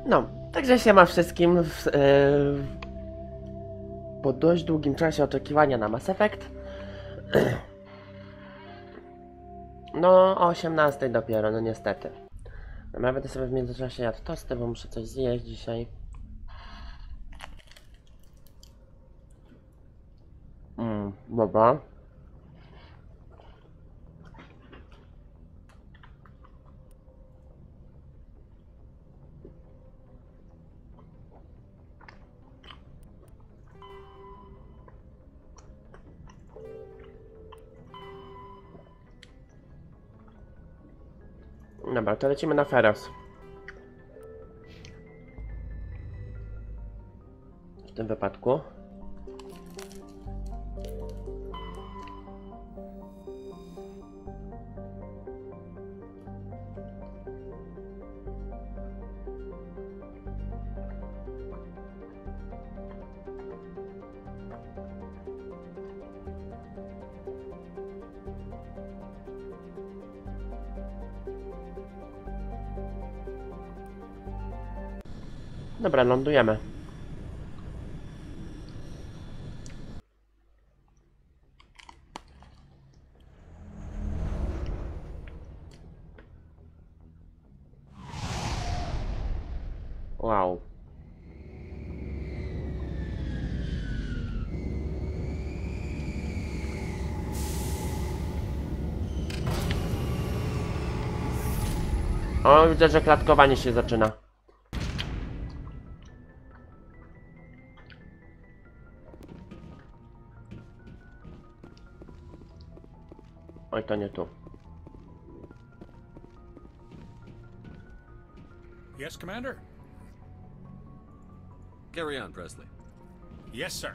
No, także siema wszystkim. Po dość długim czasie oczekiwania na Mass Effect. No, o 18 dopiero, no niestety. Ja będę sobie w międzyczasie jadł tosty, bo muszę coś zjeść dzisiaj. Dobra. Dobra, to lecimy na Feros. W tym wypadku. Dobra, lądujemy. Wow. O, widzę, że klatkowanie się zaczyna. Oj, to nie tu. Yes, Commander? Carry on, Presley. Yes, sir.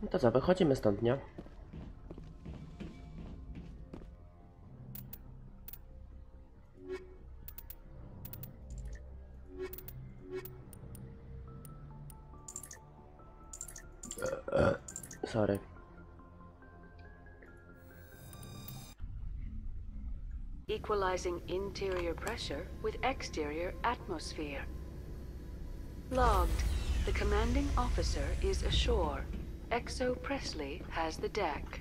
No to co, wychodzimy stąd, nie? Sorry. Equalizing interior pressure with exterior atmosphere. Logged. The commanding officer is ashore. Exo Presley has the deck.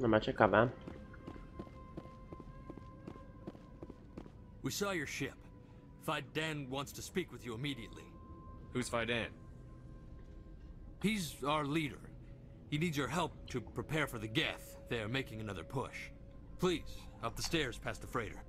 No, ciekawe. We saw your ship. Fidan wants to speak with you immediately. Who's Fidan? He's our leader. He needs your help to prepare for the Geth. They are making another push. Please, up the stairs past the freighter.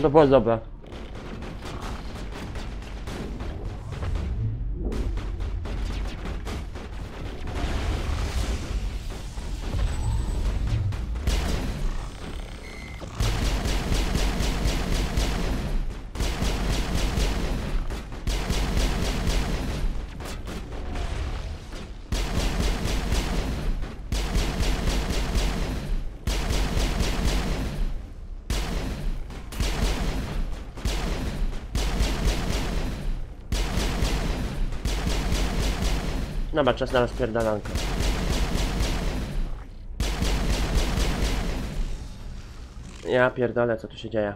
To było dobre. Dobra, czas na rozpierdalankę. Ja pierdolę, co tu się dzieje.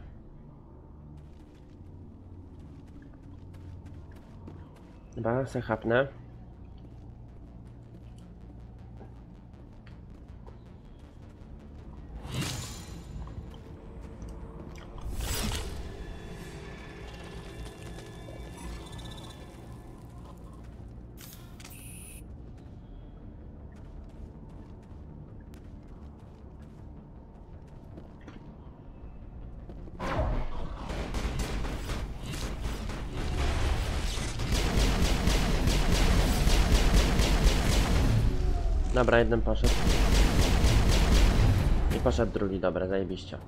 Dobra, se chapnę. Dobra, jeden poszedł. I poszedł drugi, dobra, zajebiście.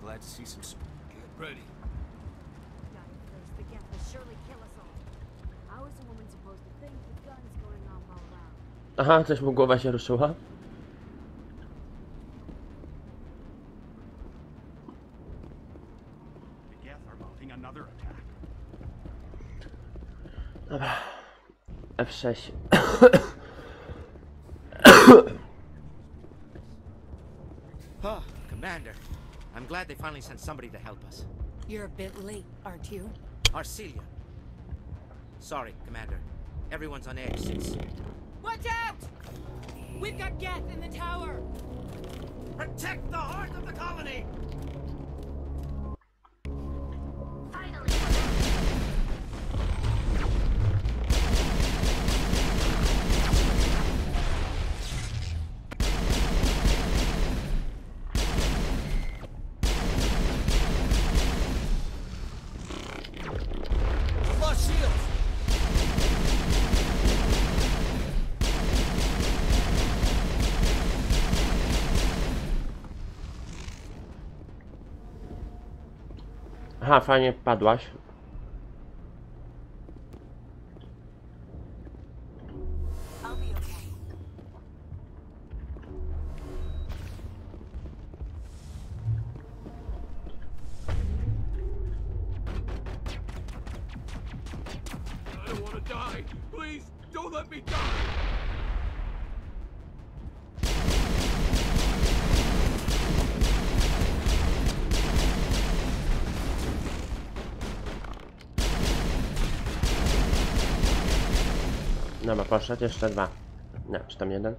Glad to see some. Get ready. The geth will surely kill us all. How is a woman supposed to think with guns going off all around? Aha, coś mu głowa się ruszyła. The Geth are mounting another attack. Dobra. F6. Oh, Commander. I'm glad they finally sent somebody to help us. You're a bit late, aren't you? Arcelia. Sorry, Commander. Everyone's on edge since... Watch out! We've got geth in the tower! Protect the heart of the colony! Lost shields! Aha, fajnie padłaś. I'll be okay. I don't want to die. Please, don't let me die. Dobra, poszedł, jeszcze dwa. Nie, czy tam jeden?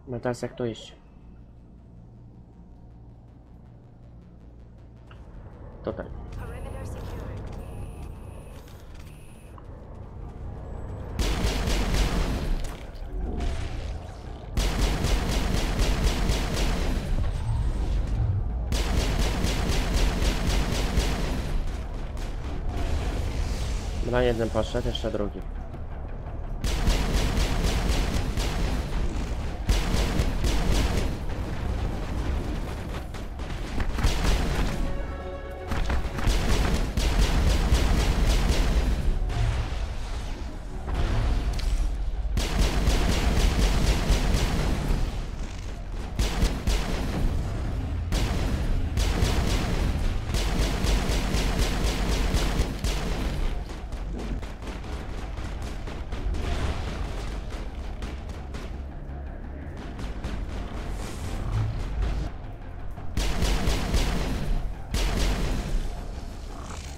No teraz jak tu iść? Tutaj. Perimeter secured. Dobra, jeden poszedł, jeszcze drugi.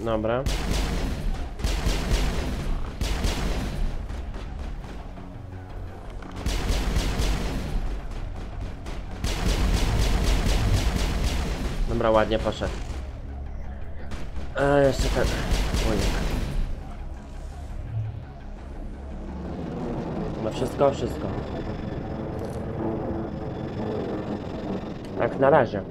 Dobra. Dobra, ładnie poszedł. A jeszcze ten. Ojej. No wszystko, wszystko. Tak, na razie.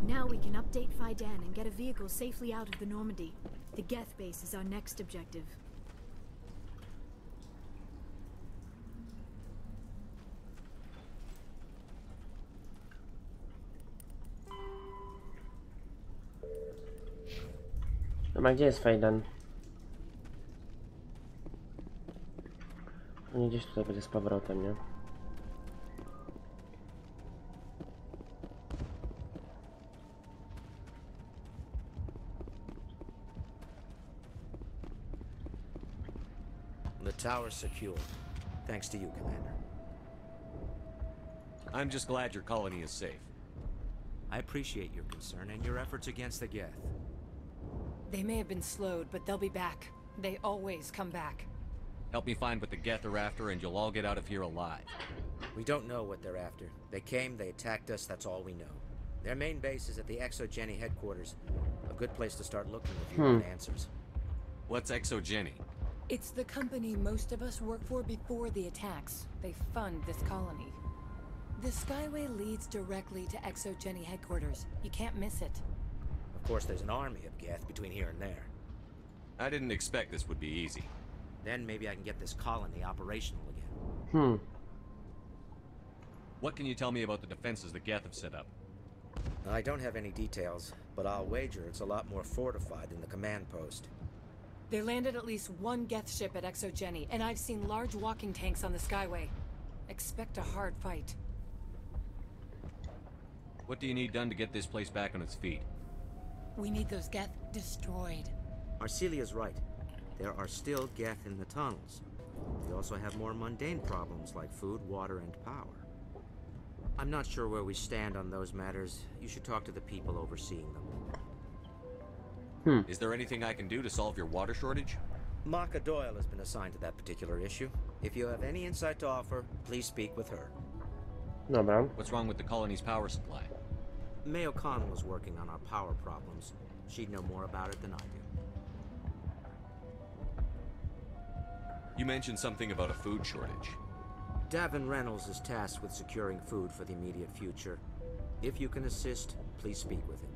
Now we can update Faidan and get a vehicle safely out of the Normandy. The geth base is our next objective. Dobra, gdzie jest Faidan? Nie, gdzieś tutaj będzie z powrotem, nie? The tower's secure. Thanks to you, Commander. I'm just glad your colony is safe. I appreciate your concern and your efforts against the Geth. They may have been slowed, but they'll be back. They always come back. Help me find what the Geth are after, and you'll all get out of here alive. We don't know what they're after. They came, they attacked us, that's all we know. Their main base is at the ExoGeni headquarters. A good place to start looking if you want answers. What's ExoGeni? It's the company most of us work for before the attacks. They fund this colony. The Skyway leads directly to ExoGeni headquarters. You can't miss it. Of course, there's an army of Geth between here and there. I didn't expect this would be easy. Then maybe I can get this colony operational again. What can you tell me about the defenses the Geth have set up? I don't have any details, but I'll wager it's a lot more fortified than the command post. They landed at least one Geth ship at ExoGeni, and I've seen large walking tanks on the Skyway. Expect a hard fight. What do you need done to get this place back on its feet? We need those Geth destroyed. Arcelia's right. There are still Geth in the tunnels. We also have more mundane problems like food, water, and power. I'm not sure where we stand on those matters. You should talk to the people overseeing them. Is there anything I can do to solve your water shortage? Maka Doyle has been assigned to that particular issue. If you have any insight to offer, please speak with her. Dobra. What's wrong with the colony's power supply? Mayo Khan was working on our power problems. She'd know more about it than I do. You mentioned something about a food shortage. Davin Reynolds is tasked with securing food for the immediate future. If you can assist, please speak with him.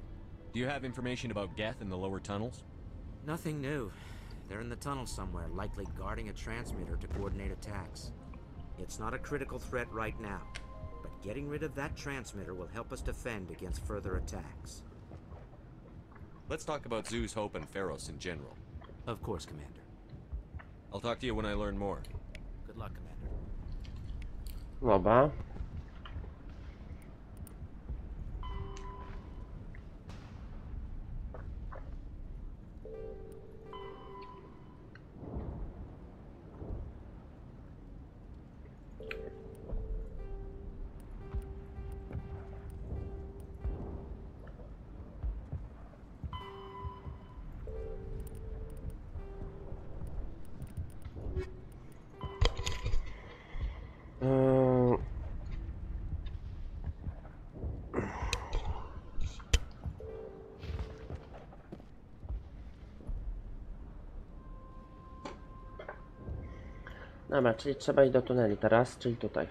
Do you have information about Geth in the lower tunnels? Nothing new. They're in the tunnel somewhere, likely guarding a transmitter to coordinate attacks. It's not a critical threat right now, but getting rid of that transmitter will help us defend against further attacks. Let's talk about Zeus, Hope, and Pharos in general. Of course, Commander. I'll talk to you when I learn more. Good luck, Commander. Dobra. Dobra, czyli trzeba iść do tuneli teraz, czyli tutaj.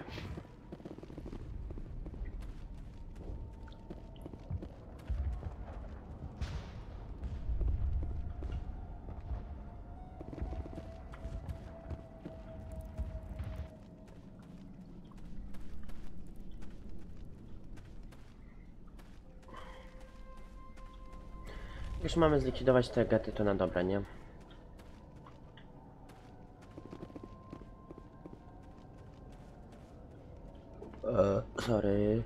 Już mamy zlikwidować te gety, to na dobre, nie? Sorry.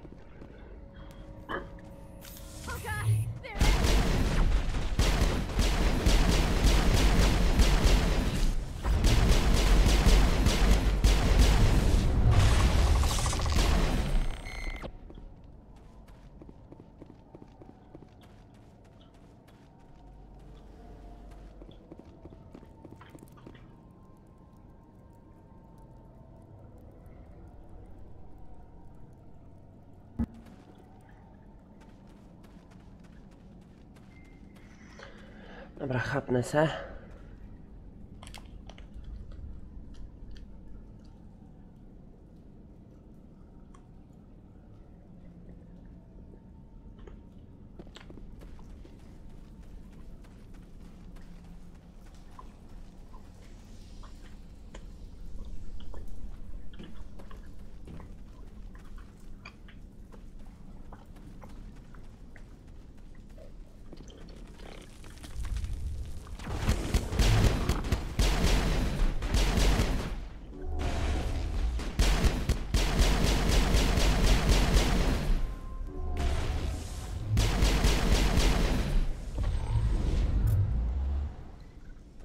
Dobra, chapnę se.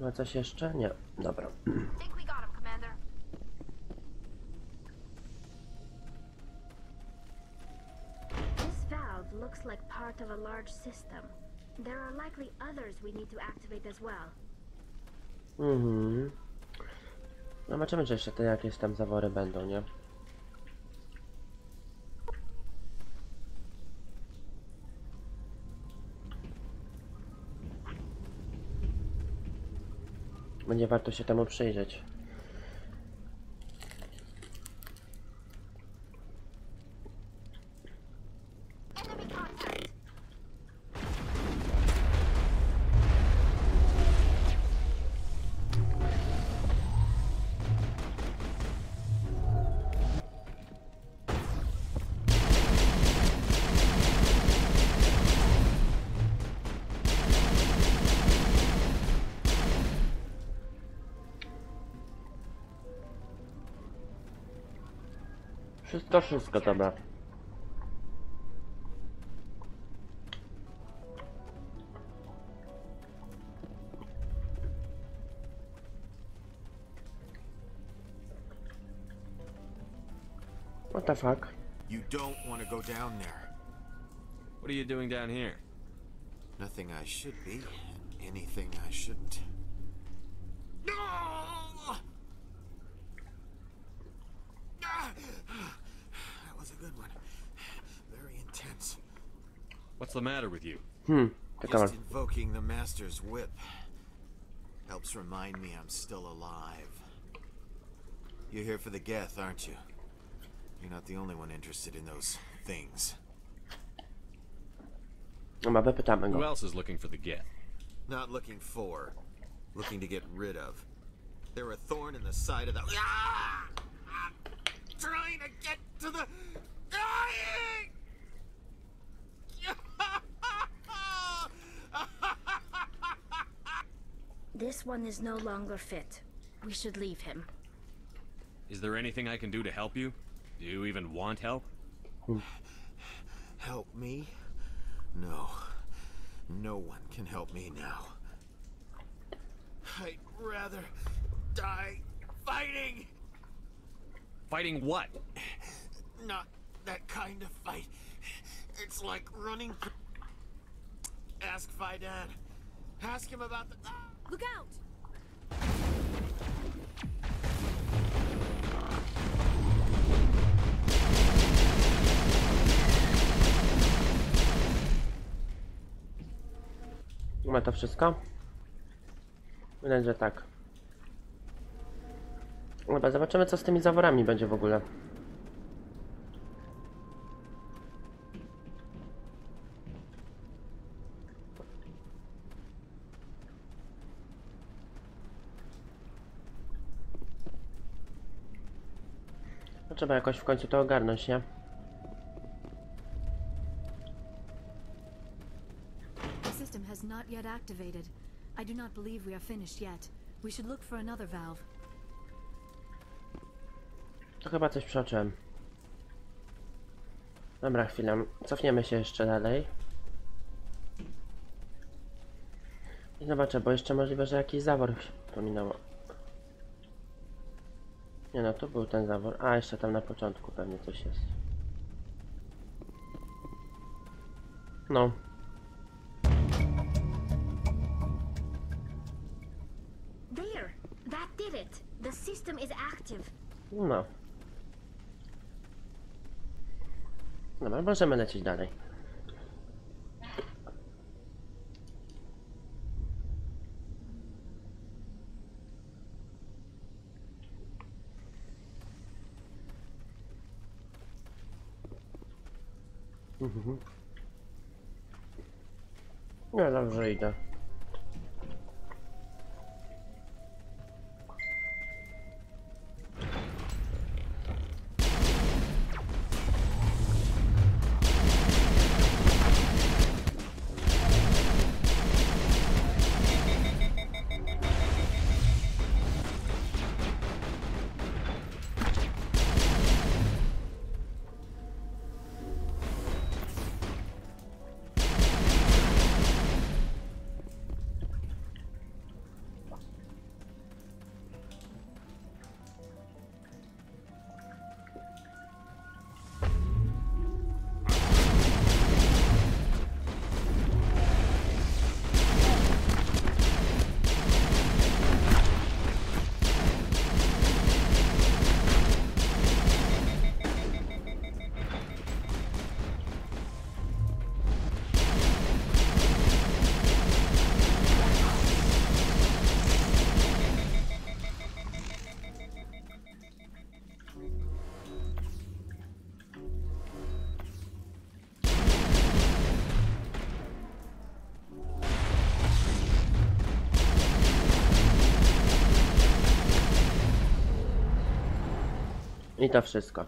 Ma coś jeszcze? Nie. Dobra. Think we got him, Commander. This valve looks like part of a large system. There are likely others we need to activate as well. Zobaczymy, czy jeszcze te jakieś tam zawory będą, nie? będzie warto się temu przyjrzeć. Wszystko, dobra. What the fuck? You don't want to go down there. What are you doing down here? Nothing I should be, and anything I shouldn't. No! That was a good one. Very intense. What's the matter with you? Just invoking the Master's whip helps remind me I'm still alive. You're here for the Geth, aren't you? You're not the only one interested in those things. Who else is looking for the Geth? Not looking for, looking to get rid of. They're a thorn in the side of the... Ah! I'm trying to get to the... Dying! This one is no longer fit. We should leave him. Is there anything I can do to help you? Do you even want help? Help me? No. No one can help me now. I'd rather die fighting! Fighting what? Not that kind of fight. It's like running... Ask Fidad. Ask him about the... Look out! Ma to wszystko? Widać, że tak. Dobra, zobaczymy, co z tymi zaworami będzie w ogóle. No, trzeba jakoś w końcu to ogarnąć, nie? Has not yet activated. I do not believe we are finished yet. We should look for another valve. To chyba coś przeoczyłem. Dobra, chwilę. Cofniemy się jeszcze dalej. I zobaczę, bo jeszcze możliwe, że jakiś zawór się pominęło. Nie no, tu był ten zawór. A, jeszcze tam na początku pewnie coś jest. No. There! That did it! The system is active. No. Dobra, możemy lecieć dalej. No dobrze, idę. I to wszystko.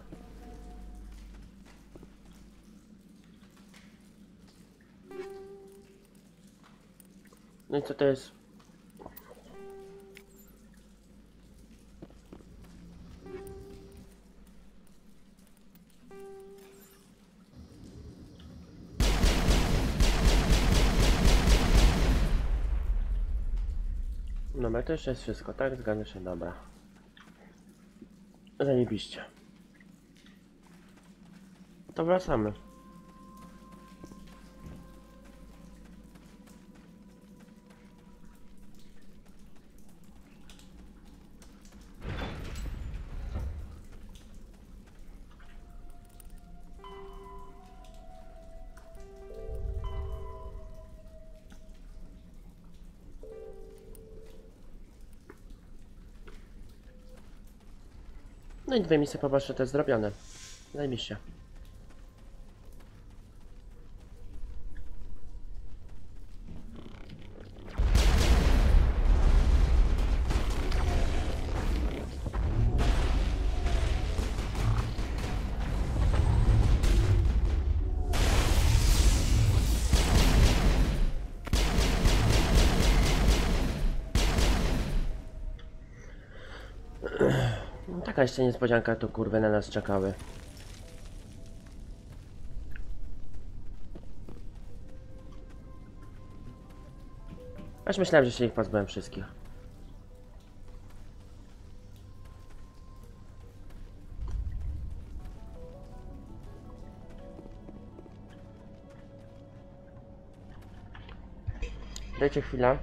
No i co to jest? Dobra, to jeszcze jest wszystko, tak? Zgadza się, dobra. Zajebiście. To wracamy. No i 2 misje popatrzę, to jest zrobione. Zajebiście. Taka jeszcze niespodzianka tu kurwy na nas czekały. Aż myślałem, że się ich pozbyłem wszystkich. Dajcie chwilę.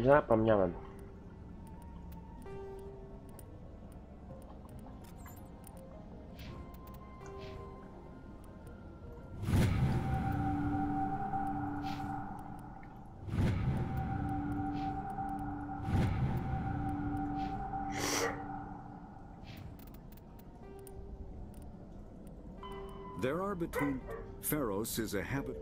Zapomniałem. There are between Pharos is a habit.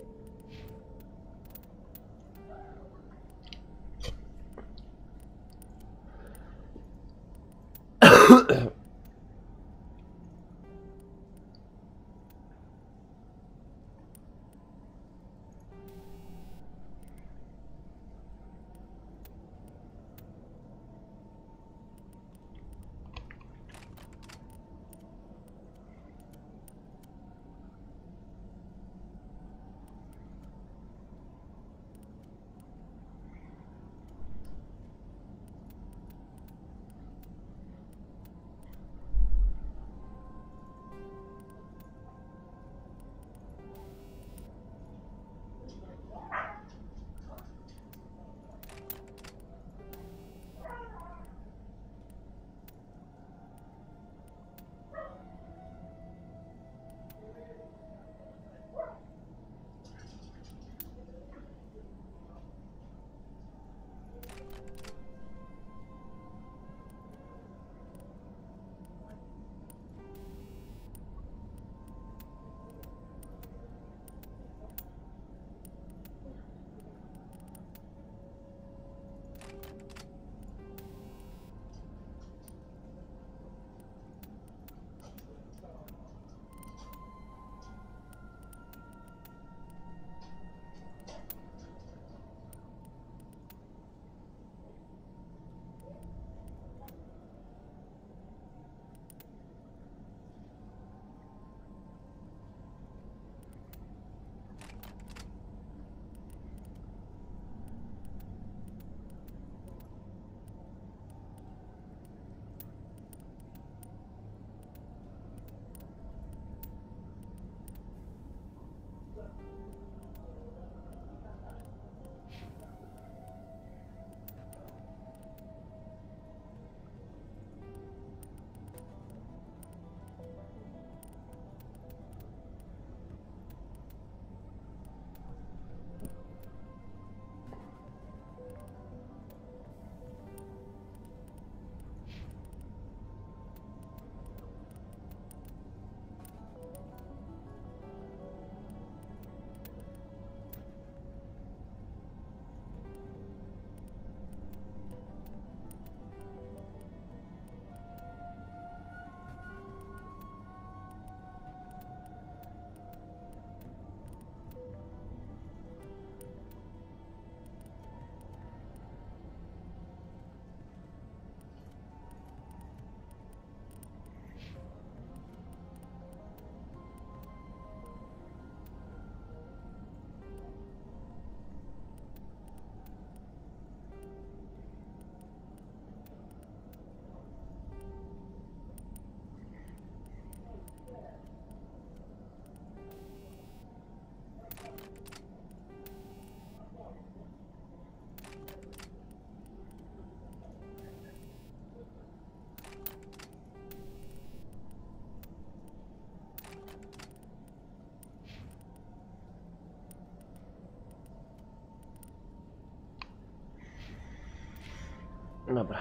Dobra.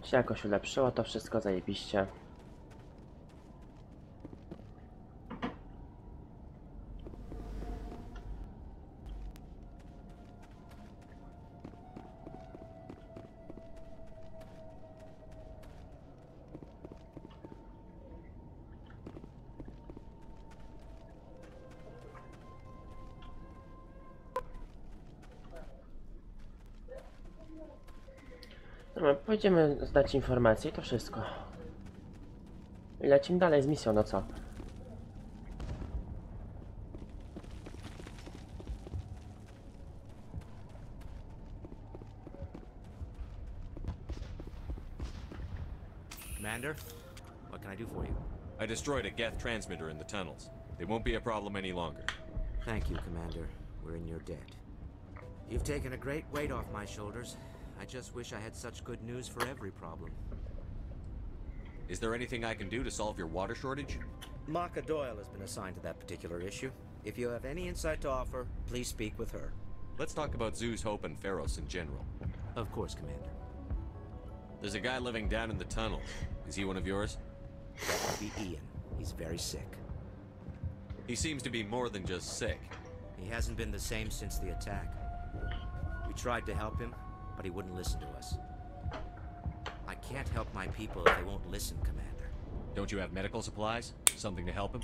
Się jakoś ulepszyło, to wszystko zajebiście. No, pójdziemy zdać informacje i to wszystko. I lecimy dalej z misją, no co? Commander, what can I do for you? I destroyed a Geth transmitter in the tunnels. They won't be a problem any longer. Thank you, Commander. We're in your debt. You've taken a great weight off my shoulders. I just wish I had such good news for every problem. Is there anything I can do to solve your water shortage? Maka Doyle has been assigned to that particular issue. If you have any insight to offer, please speak with her. Let's talk about Zeus, Hope, and Pharos in general. Of course, Commander. There's a guy living down in the tunnels. Is he one of yours? That would be Ian. He's very sick. He seems to be more than just sick. He hasn't been the same since the attack. We tried to help him, but he wouldn't listen to us. I can't help my people if they won't listen, Commander. Don't you have medical supplies? Something to help him?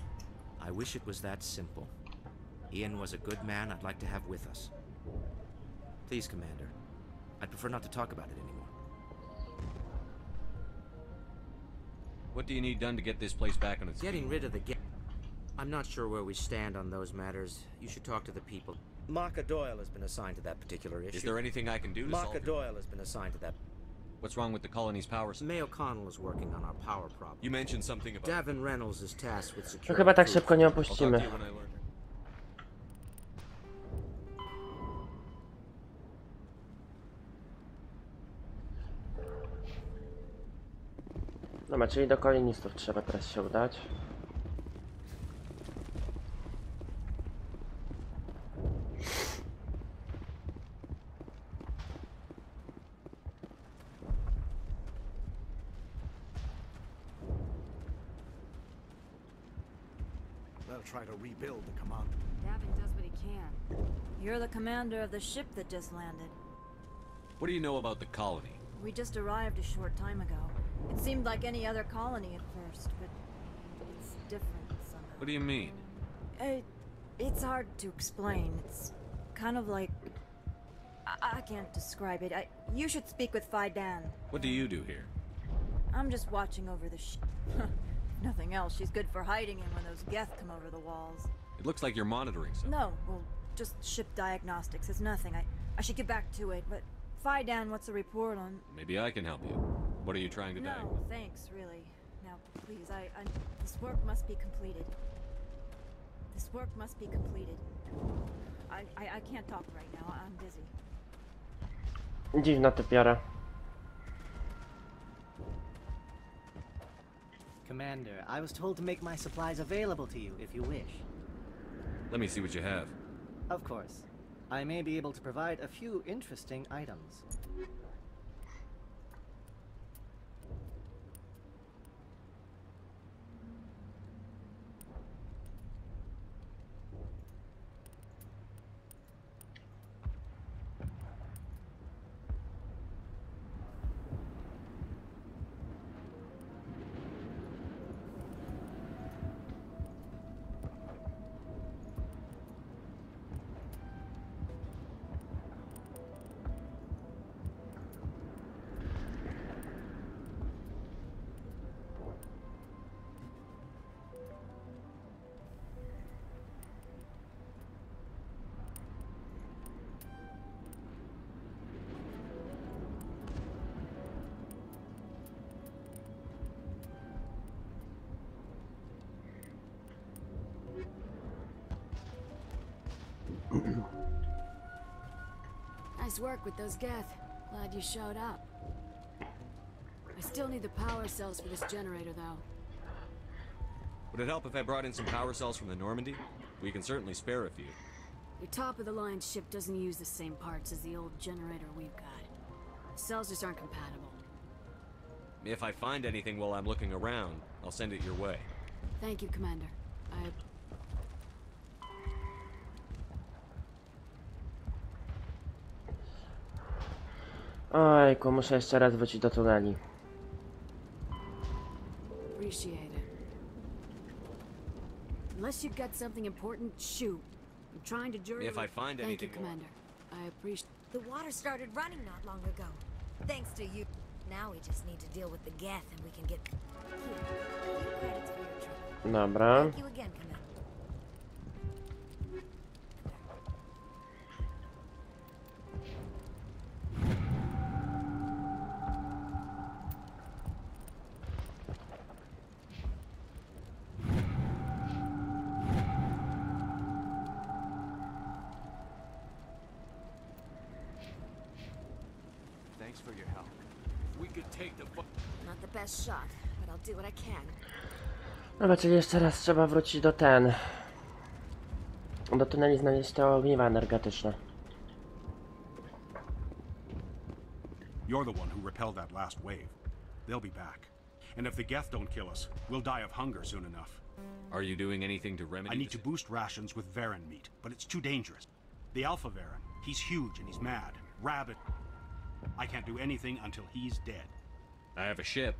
I wish it was that simple. Ian was a good man I'd like to have with us. Please, Commander. I'd prefer not to talk about it anymore. What do you need done to get this place back on its feet? Getting rid of the I'm not sure where we stand on those matters. You should talk to the people. Maka Doyle has been assigned to that particular issue. Is there anything I can do to solve Maka Doyle has been assigned to that. What's wrong with the colony's power system? May O'Connell is working on our power problem. You mentioned something about... Davin Reynolds is tasked with No securing... chyba tak szybko nie I'll talk to opuścimy. you when I learn. Dobra, czyli do kolonistów trzeba teraz się udać. They'll try to rebuild the command. Davin does what he can. You're the commander of the ship that just landed. What do you know about the colony? We just arrived a short time ago. It seemed like any other colony at first, but it's different somehow. What do you mean? It's hard to explain. It's kind of like... I can't describe it. You should speak with Fidan. What do you do here? I'm just watching over the ship. Nothing else. She's good for hiding in when those Geth come over the walls. It looks like you're monitoring something. No, well, just ship diagnostics. It's nothing. I should get back to it, but Fidan, what's the report on... Maybe I can help you. What are you trying to do? No, thanks, really. Now, please, this work must be completed. This work must be completed. I can't talk right now. I'm busy. Dziwna typiara. Commander, I was told to make my supplies available to you if you wish. Let me see what you have. Of course. I may be able to provide a few interesting items. Nice work with those Geth. Glad you showed up. I still need the power cells for this generator, though. Would it help if I brought in some power cells from the Normandy? We can certainly spare a few. Your top-of-the-line ship doesn't use the same parts as the old generator we've got. cells just aren't compatible. If I find anything while I'm looking around, I'll send it your way. Thank you, Commander. Ojku, muszę jeszcze raz wrócić do tuneli. Appreciate it. Unless you've got something important, shoot. I'm trying to journey. If I find Thank you, anything Commander. I appreciate. The water started running not long ago. Thanks to you. Now we just need to deal with the geth and we can get... Here, credits for your trip. Dobra. Thank you again, Commander. Thanks for your help. We could take the... Not the best shot, but I'll do what I can. Dobra, czyli jeszcze raz trzeba wrócić do do tuneli, znaleźć te ogniwa energetyczne. You're the one who repelled that last wave. They'll be back. And if the geth don't kill us, we'll die of hunger soon enough. Are you doing anything to remedy I need to boost rations with Varen meat, but it's too dangerous. The Alpha Varen, he's huge and he's mad. Rabid. I can't do anything until he's dead. I have a ship.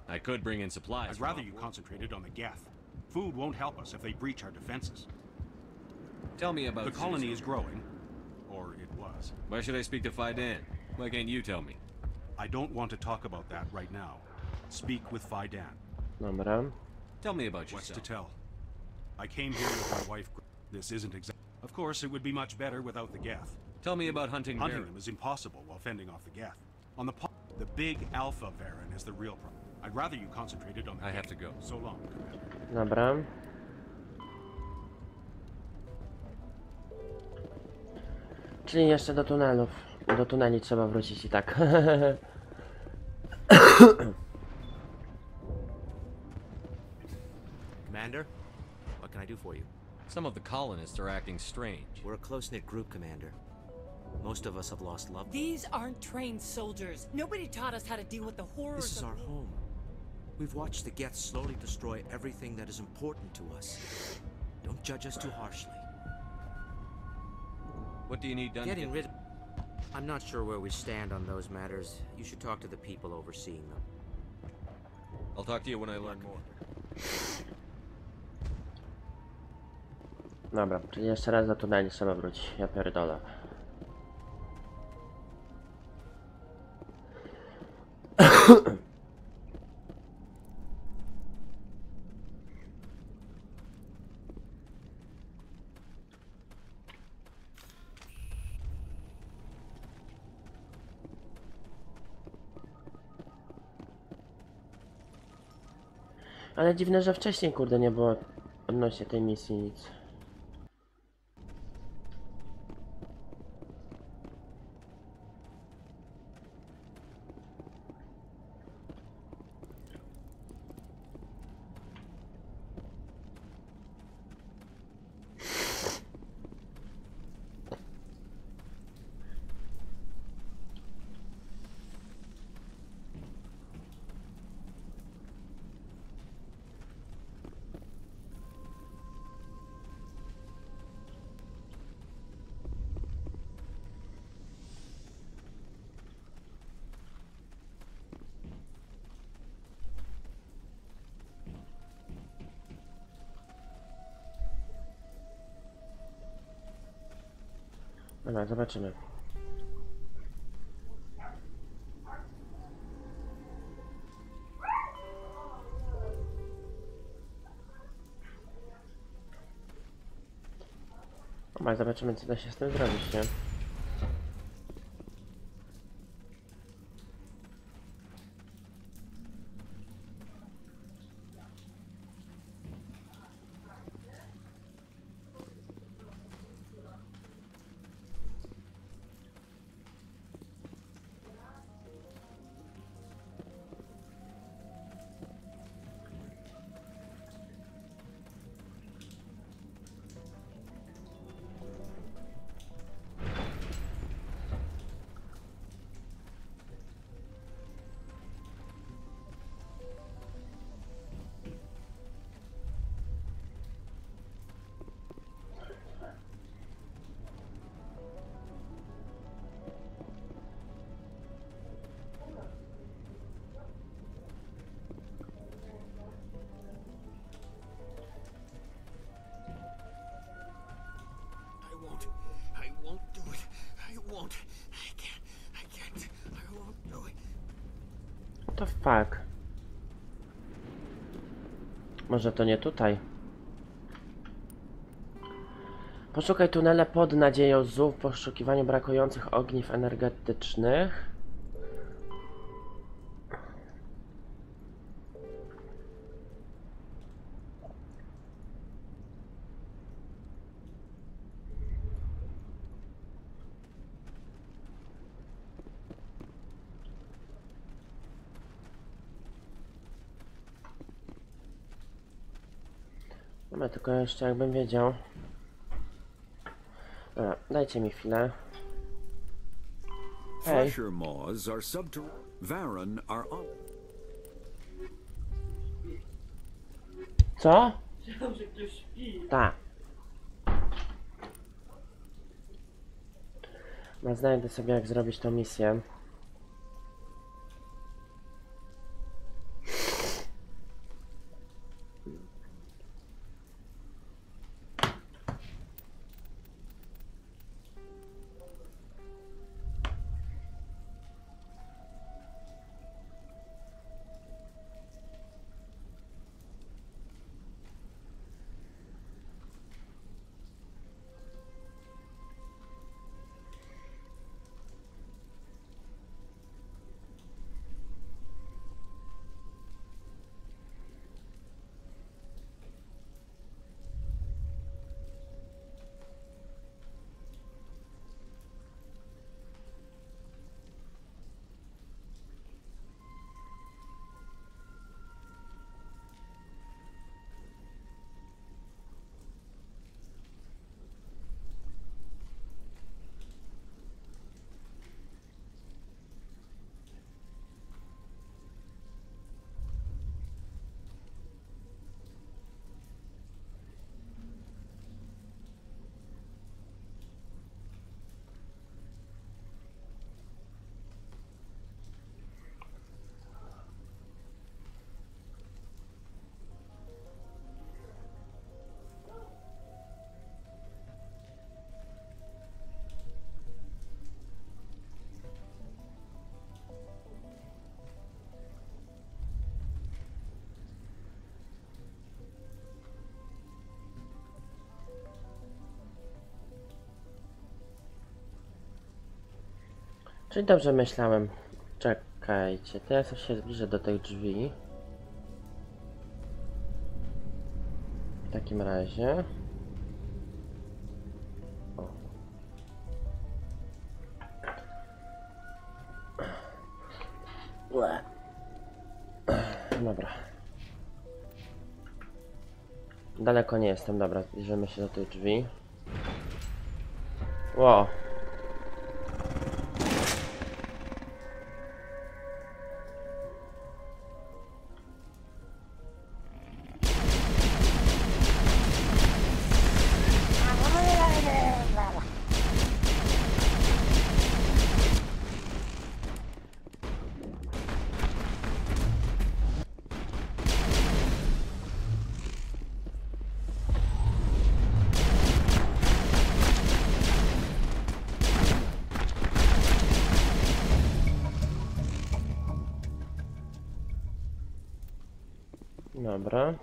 I could bring in supplies. I'd rather you concentrated on the geth. Food won't help us if they breach our defenses. Tell me about... The colony is growing. Or it was. Why should I speak to Fidan? Why can't you tell me? I don't want to talk about that right now. Speak with Fidan. Dobra. Tell me about yourself. What's to tell? I came here with my wife. This isn't exact. Of course, it would be much better without the geth. Tell me about hunting Hunting them is impossible while fending off the geth. On the big Alpha Varen is the real problem. I'd rather you concentrated on the I have to go. So long, Commander. Dobra. Czyli jeszcze do tunelów. Do tuneli trzeba wrócić i tak. Commander, what can I do for you? Some of the colonists are acting strange. We're a close-knit group, Commander. Most of us have lost loved ones. These aren't trained soldiers. Nobody taught us how to deal with the horrors. This is our home. We've watched the geth slowly destroy everything that is important to us. Don't judge us too harshly. What do you need done? Getting rid... I'm not sure where we stand on those matters. You should talk to the people overseeing them. I'll talk to you when I learn more. Dobra, czyli jeszcze raz do tuneli trzeba wrócić. Ja pierdolę. Ale dziwne, że wcześniej, kurde, nie było odnośnie tej misji nic. Dobra, zobaczymy. Dobra, zobaczymy, co da się z tym zrobić, nie? To fuck. Może to nie tutaj. Poszukaj tunele pod nadzieją ZU w poszukiwaniu brakujących ogniw energetycznych. No tylko jeszcze jakbym wiedział. Dobra, dajcie mi chwilę. Hej. Fresher moths are Varen are on. Co? Tak. No, znajdę sobie jak zrobić tą misję. Czyli dobrze myślałem. Czekajcie, teraz już się zbliżę do tych drzwi. W takim razie. O. Dobra. Daleko nie jestem, dobra, zbliżymy się do tych drzwi. Wow. Dobra.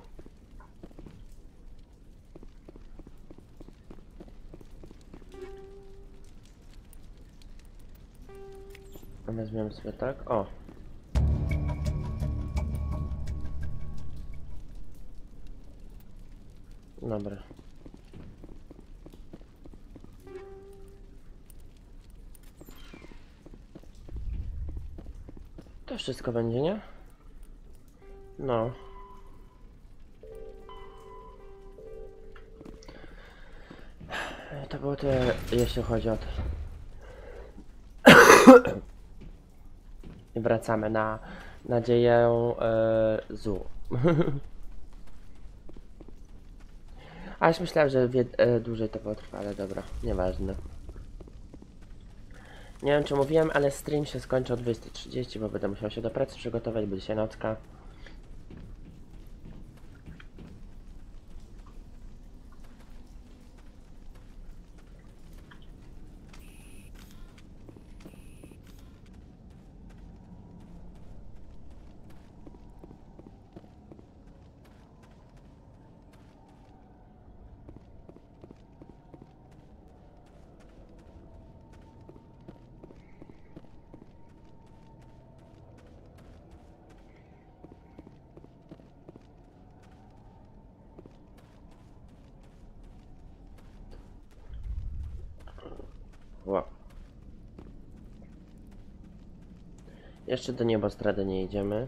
Weźmiemy sobie tak. O. Dobra. To wszystko będzie, nie? No. To było tyle, jeśli chodzi o to. I wracamy na nadzieję ZU. A już myślałem, że dłużej to potrwa, ale dobra, nieważne. Nie wiem, czy mówiłem, ale stream się skończy o 20:30, bo będę musiał się do pracy przygotować, będzie się nocka. Jeszcze do niebostrady nie idziemy.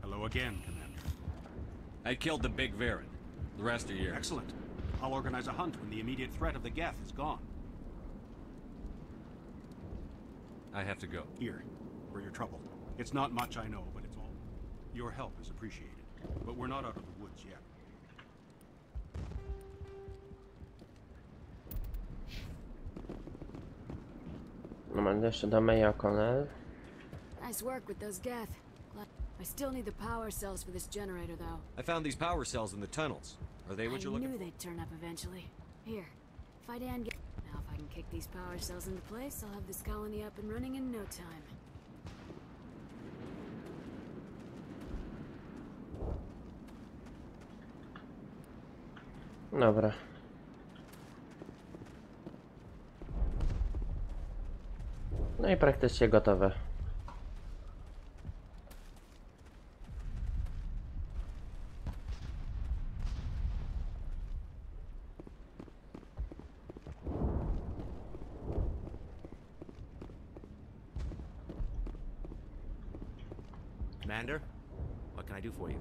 Hello again, Commander. I killed the big Varen. The rest are yours. Excellent. I'll organize a hunt when the immediate threat of the Geth is gone. I have to go. Here, for your trouble. It's not much, I know, but it's all. Your help is appreciated. But we're not out of the woods yet. No mam jeszcze do O'Connell. Nice work with those Geth. I still need the power cells for this generator, though. I found these power cells in the tunnels. Are they what you're looking for? I knew they'd turn up eventually. Here, if I can get... Now if I can kick these power cells into place, I'll have this colony up and running in no time. Dobra. No i praktycznie gotowe. Commander, what can I do for you?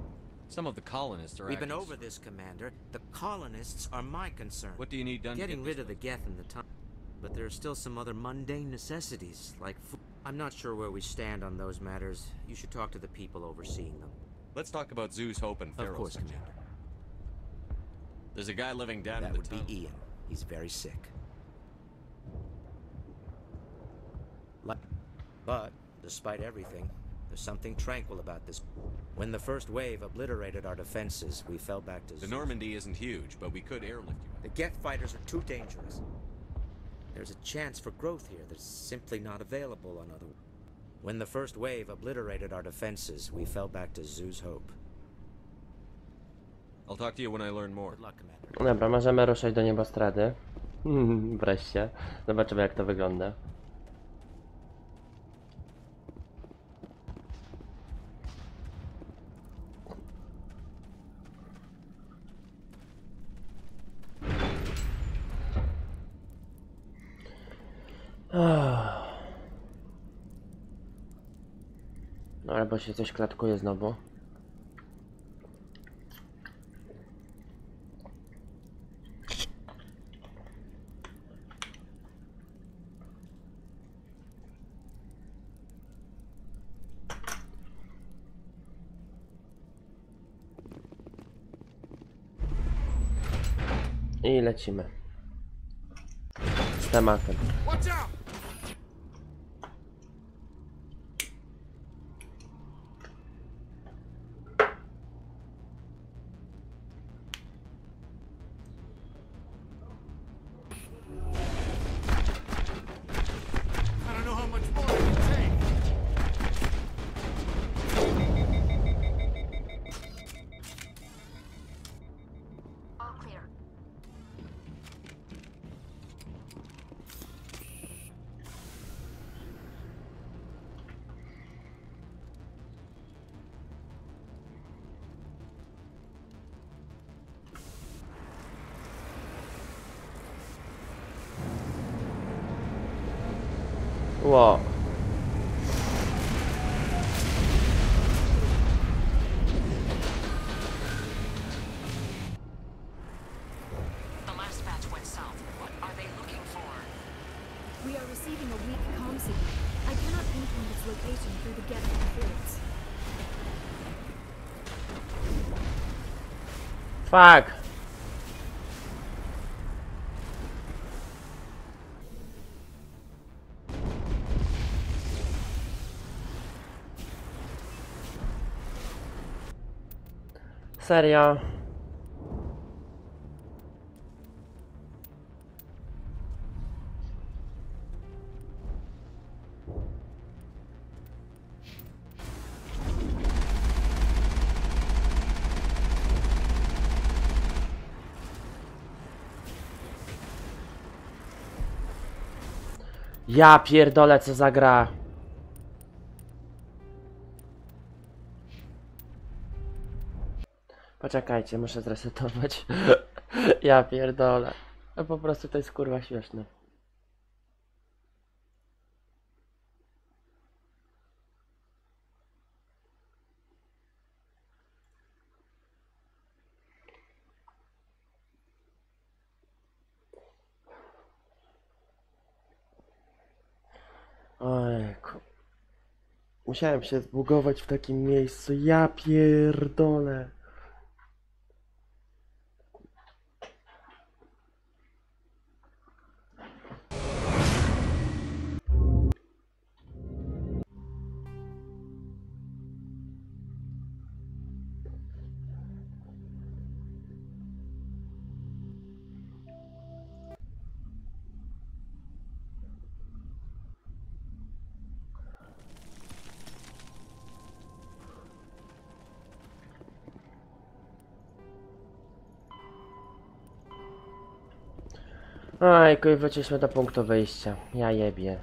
Some of the colonists are We've been acting over this, Commander. The colonists are my concern. What do you need done? Getting rid of the Geth and the time. But there are still some other mundane necessities, like food. I'm not sure where we stand on those matters. You should talk to the people overseeing them. Let's talk about Zeus, Hope, and Pharaoh. Of course, Commander. There's a guy living down That in the would tunnel. be Ian. He's very sick. But, despite everything, there's something tranquil about this. When the first wave obliterated our defenses, we fell back to The Zeus. Normandy isn't huge, but we could airlift you. The Geth fighters are too dangerous. There's a chance for growth here that's simply not available on other... When the first wave obliterated our defenses, we fell back to Zeus' Hope. I'll talk to you when I learn more. Good luck, Commander. Dobra, możemy ruszyć do niebostrady. Wreszcie. Zobaczymy, jak to wygląda. No albo się coś klatkuje znowu. I lecimy z tematem. Wow. The last batch went south. What are they looking for? We are receiving a weak comm signal. I cannot pinpoint its location through the Geth interference. Fuck. Serio? Ja pierdolę, co za gra. Poczekajcie, muszę zresetować. Ja pierdolę. No po prostu to jest kurwa śmieszne. Ojku. Musiałem się zbugować w takim miejscu. Ja pierdolę. Ojku, i wróciliśmy do punktu wyjścia. Ja jebie.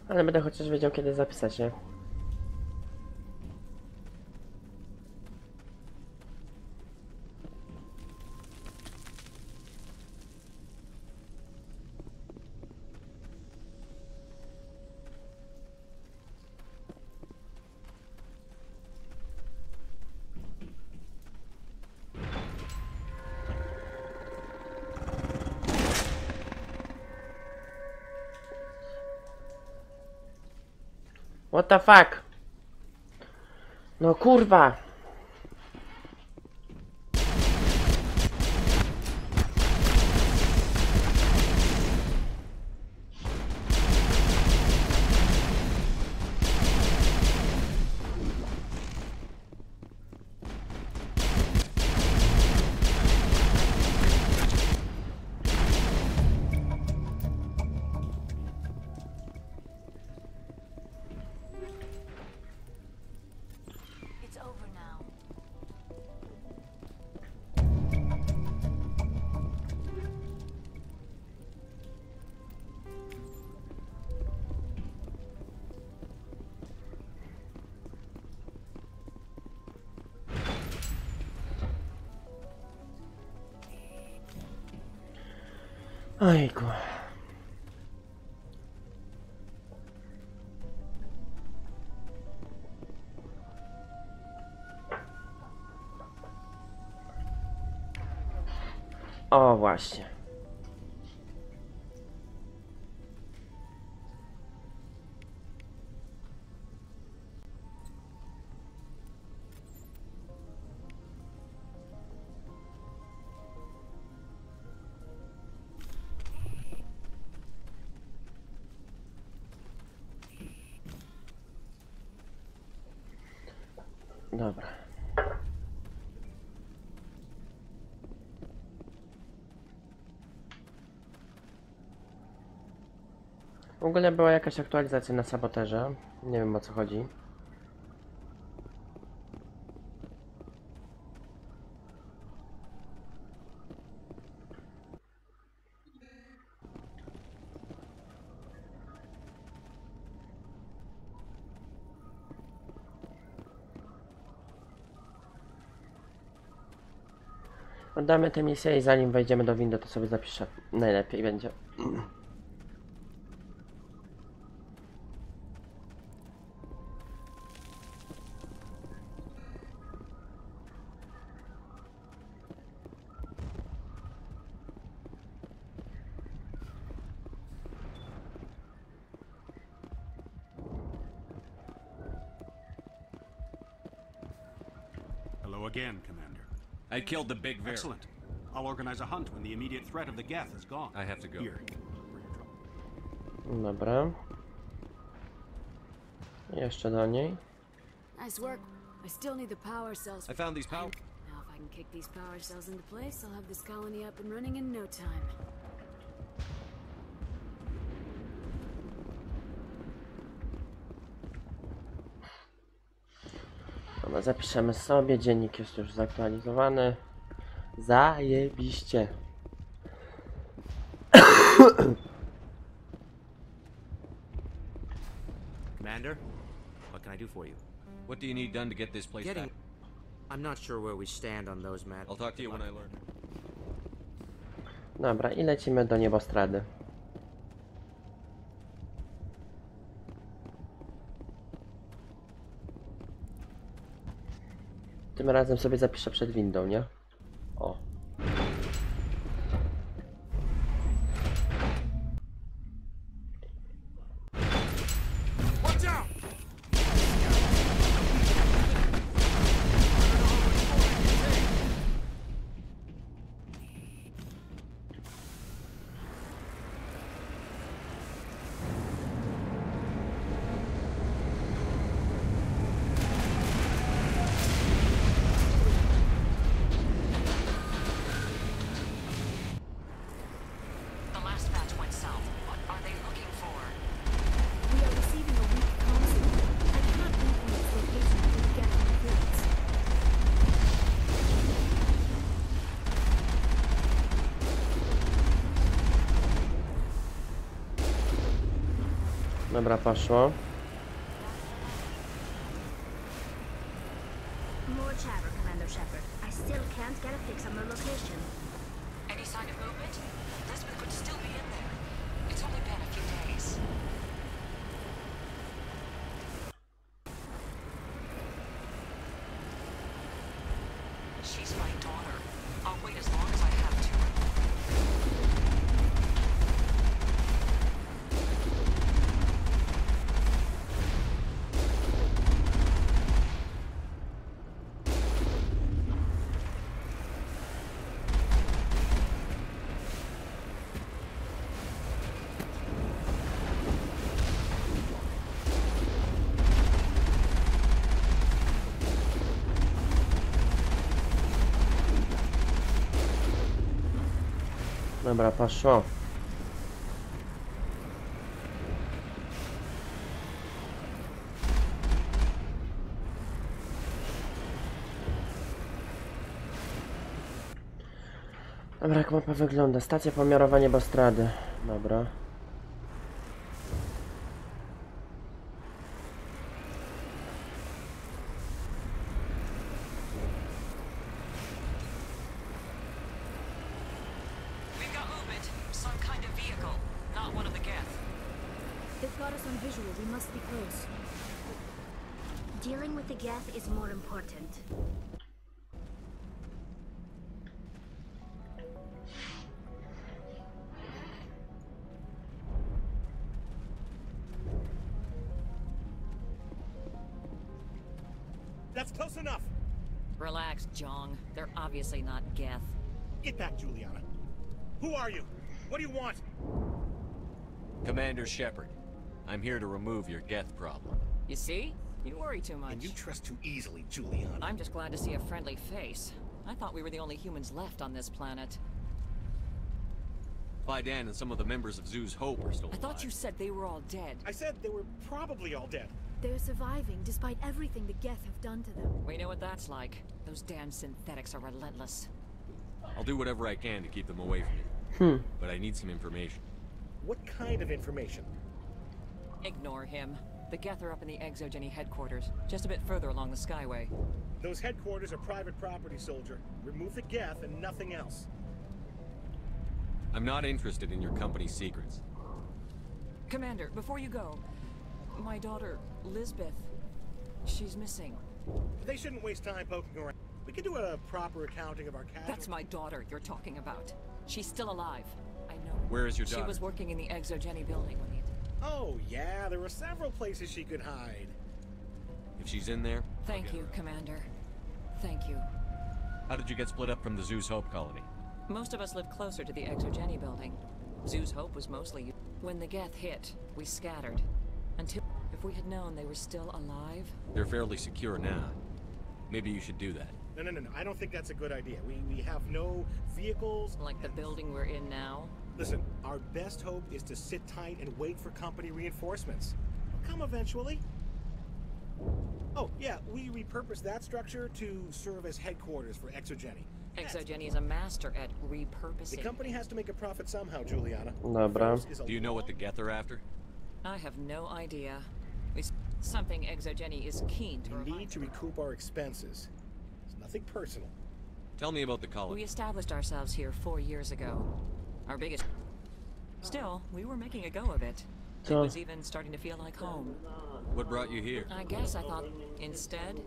Ale będę chociaż wiedział, kiedy zapisać, nie? What the fuck? No kurwa! Ojku. O, właśnie. Dobra. W ogóle była jakaś aktualizacja na saboterze. Nie wiem, o co chodzi. Oddamy tę misję i zanim wejdziemy do windy, to sobie zapiszę. Najlepiej będzie. Hello again, Commander. I killed the big Varren. Excellent. I'll organize a hunt when the immediate threat of the Geth is gone. I have to go. Here. Dobra. Jeszcze do niej. Nice work. I still need the power cells. I found these power. Now if I can kick these power cells into place, I'll have this colony up and running in no time. No, zapiszemy sobie, dziennik jest już zaktualizowany. Zajebiście. Commander, what can I do for you? What do you need done to get this place back? I'm not sure where we stand on those matters. I'll talk to you when I learn. Dobra, i lecimy do niebostrady. Tym razem sobie zapiszę przed windą, nie? O. Dobra, poszło. More chatter, Commander Shepard. I still can't get a fix on the location. Any sign of movement? Lisbeth could still be in there. It's only been a few days. She's my daughter. I'll wait as long as I have to. Dobra, poszło. Dobra, jak mapa wygląda? Stacja pomiarowa niebostrady. Dobra. We must be close. Dealing with the Geth is more important. That's close enough. Relax, Jong. They're obviously not Geth. Get back, Juliana. Who are you? What do you want? Commander Shepard. I'm here to remove your Geth problem. You see? You worry too much. And you trust too easily, Juliana. I'm just glad to see a friendly face. I thought we were the only humans left on this planet. Fidan and some of the members of Zoo's Hope are still alive. I thought you said they were all dead. I said they were probably all dead. They're surviving despite everything the Geth have done to them. We know what that's like. Those damn synthetics are relentless. I'll do whatever I can to keep them away from you. But I need some information. What kind of information? Ignore him. The Geth are up in the Exogeny headquarters, just a bit further along the Skyway. Those headquarters are private property, soldier. Remove the Geth and nothing else. I'm not interested in your company's secrets. Commander, before you go, my daughter, Lisbeth, she's missing. They shouldn't waste time poking around. We could do a proper accounting of our casualties. That's my daughter you're talking about. She's still alive. I know. Where is your daughter? She was working in the Exogeny building when the... Oh, yeah, there were several places she could hide. If she's in there... Thank you, Commander. Thank you. How did you get split up from the Zoo's Hope colony? Most of us lived closer to the Exogeny building. Zoo's Hope was mostly... When the Geth hit, we scattered. Until... If we had known they were still alive... They're fairly secure now. Maybe you should do that. No. I don't think that's a good idea. We have no vehicles... Like the building we're in now? Listen, our best hope is to sit tight and wait for company reinforcements. They'll come eventually. Oh, Oh, yeah, we repurposed that structure to serve as headquarters for Exogeny. Exogeny is a master at repurposing. The company has to make a profit somehow, Juliana. Dobra. Do you know what the geth are after? I have no idea. Something Exogeny is keen to. We need to recoup our expenses. It's nothing personal. Tell me about the colony. We established ourselves here 4 years ago. Our biggest... Still, we were making a go of it. It was even starting to feel like home. What brought you here? I guess I thought, instead,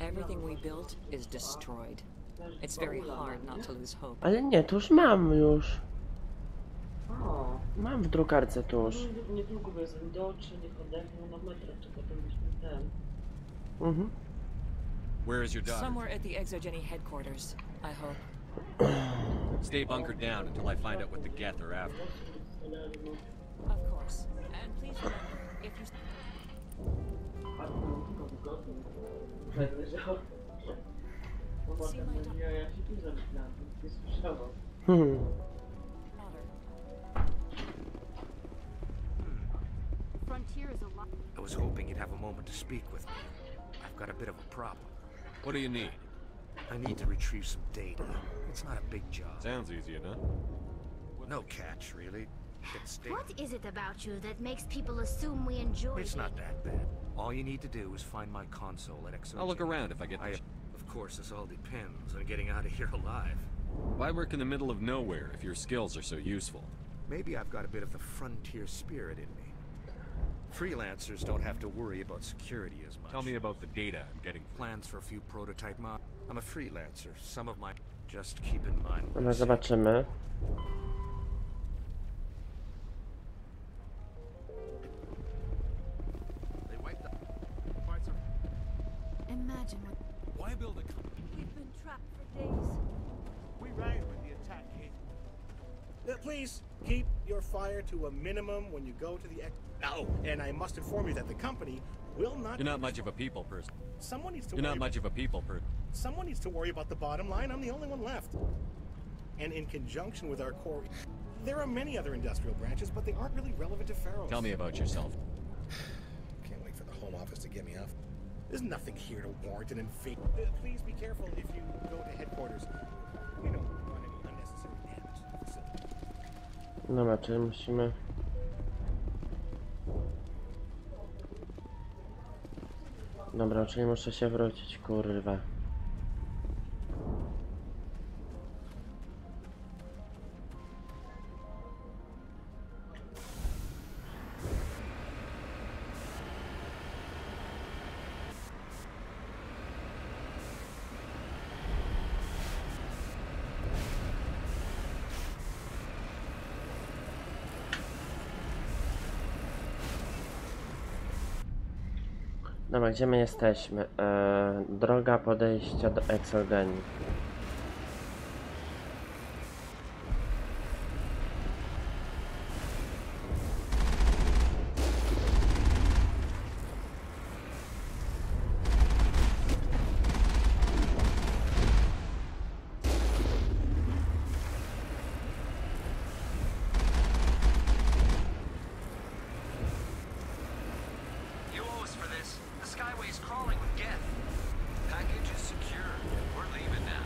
everything we built is destroyed. It's very hard not to lose hope. Ale nie, to już mam już. Mam w drukarce tuż. Where is your daughter? Somewhere at the Exogeny headquarters, I hope. Stay bunkered down until I find out what the geth are after. Of course. And please remember, if you... See my Frontier is a lot. I was hoping you'd have a moment to speak with me. I've got a bit of a problem. What do you need? I need to retrieve some data. It's not a big job. Sounds easy enough. No catch, really. It's data. What is it about you that makes people assume we enjoy It's it? not that bad. All you need to do is find my console at Exogeny. I'll look around if I get the... Of course, this all depends on getting out of here alive. Why work in the middle of nowhere if your skills are so useful? Maybe I've got a bit of the frontier spirit in me. Freelancers don't have to worry about security as much. Tell me about the data I'm getting. Plans for a few prototype models. I'm a freelancer. Some of my... Just keep in mind... Dobra, zobaczymy. Imagine what... Why build a company? We've been trapped for days. We ran when the attack came. Please keep your fire to a minimum when you go to the Oh, and I must inform you that the company will not. You're not much of a people person. Someone needs to. You're not much of a people person. Someone needs to worry about the bottom line. I'm the only one left. And in conjunction with our core, there are many other industrial branches, but they aren't really relevant to Pharaohs. Tell me about yourself. Can't wait for the Home Office to get me off. There's nothing here to warrant an invasion. Please be careful if you go to headquarters. We don't want any unnecessary damage to the facility. Dobra, czyli musimy... Dobra, czyli muszę się wrócić, kurwa. Dobra, gdzie my jesteśmy? Droga podejścia do Exogeny. Skyway's crawling with Geth. Package is secure. We're leaving now.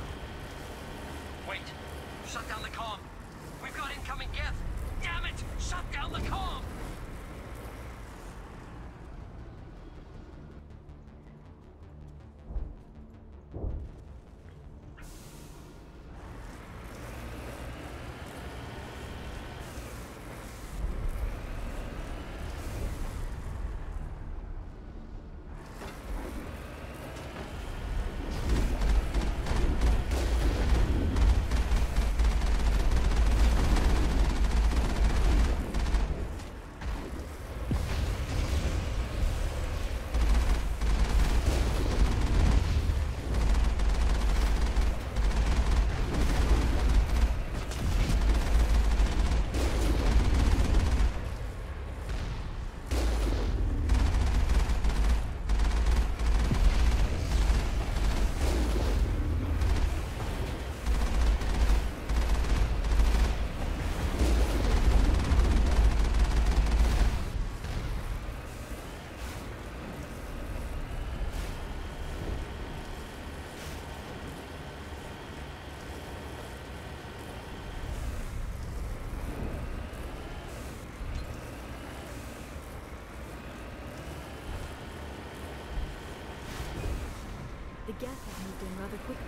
The Geth has moved in rather quickly.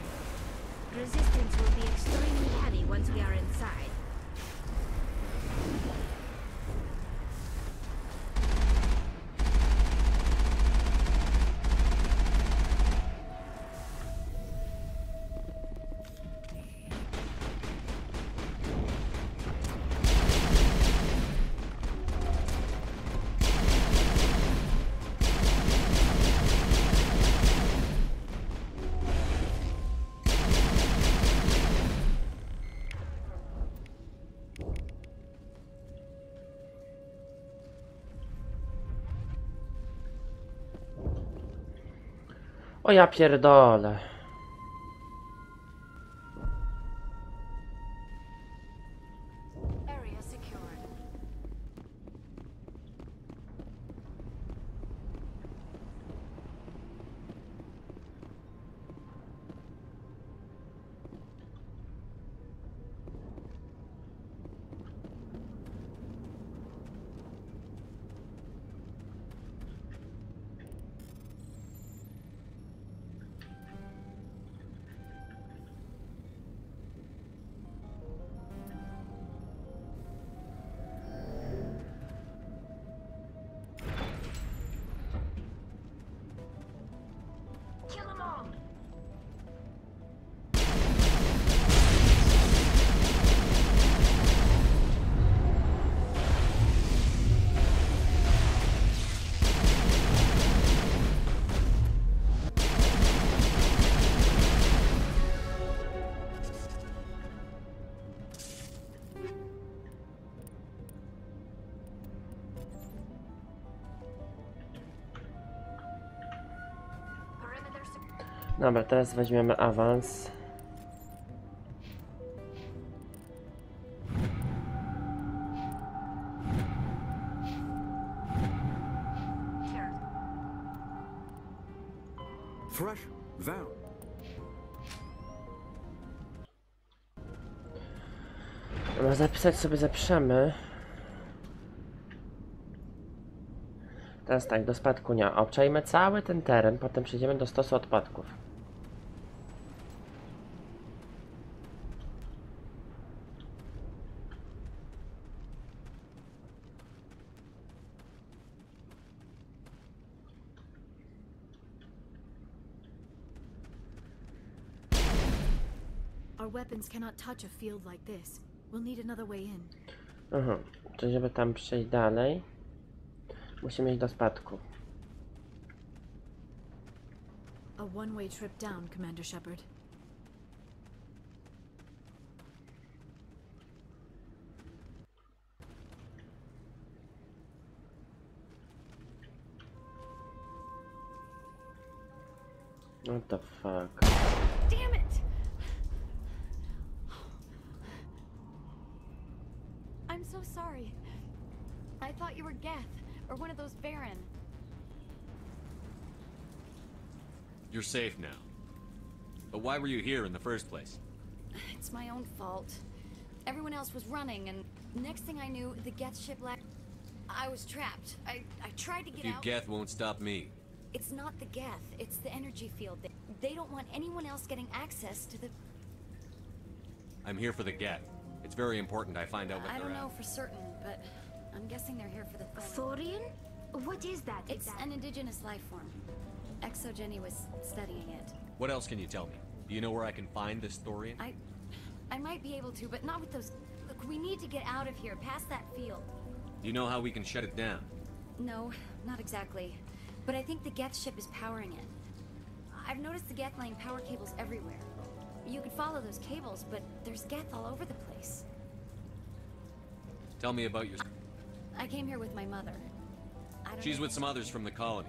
Resistance will be extremely heavy once we are inside. O ja pierdolę. Area secured. Kill them all! Perimeter secured. Dobra, teraz weźmiemy awans. Fresh Val. Dobra, zapisać sobie zapraszamy. Teraz tak, do spadku nie. Obczajmy cały ten teren, potem przejdziemy do stosu odpadków. Our weapons cannot touch a field like this. We'll need another way in. Aha, czyli żeby tam przejść dalej, musimy iść do spadku. A one-way trip down, Commander Shepard. What the fuck? Damn it! I'm so sorry. I thought you were Geth, or one of those Baron. You're safe now. But why were you here in the first place? It's my own fault. Everyone else was running, and next thing I knew, the Geth ship I was trapped. I tried to get You out. Geth won't stop me. It's not the Geth, it's the energy field. They don't want anyone else getting access to the... I'm here for the Geth. It's very important I find out what I they're don't at. know for certain, but I'm guessing they're here for the... Thorian? What is that? It's an indigenous life form. Exogeny was studying it. What else can you tell me? Do you know where I can find this thorian? I might be able to, but not with those... Look, we need to get out of here, past that field. Do you know how we can shut it down? No, not exactly. But I think the Geth ship is powering it. I've noticed the Geth laying power cables everywhere. You could follow those cables, but there's Geth all over the place. Tell me about your... I came here with my mother. I don't She's know. with some others from the colony.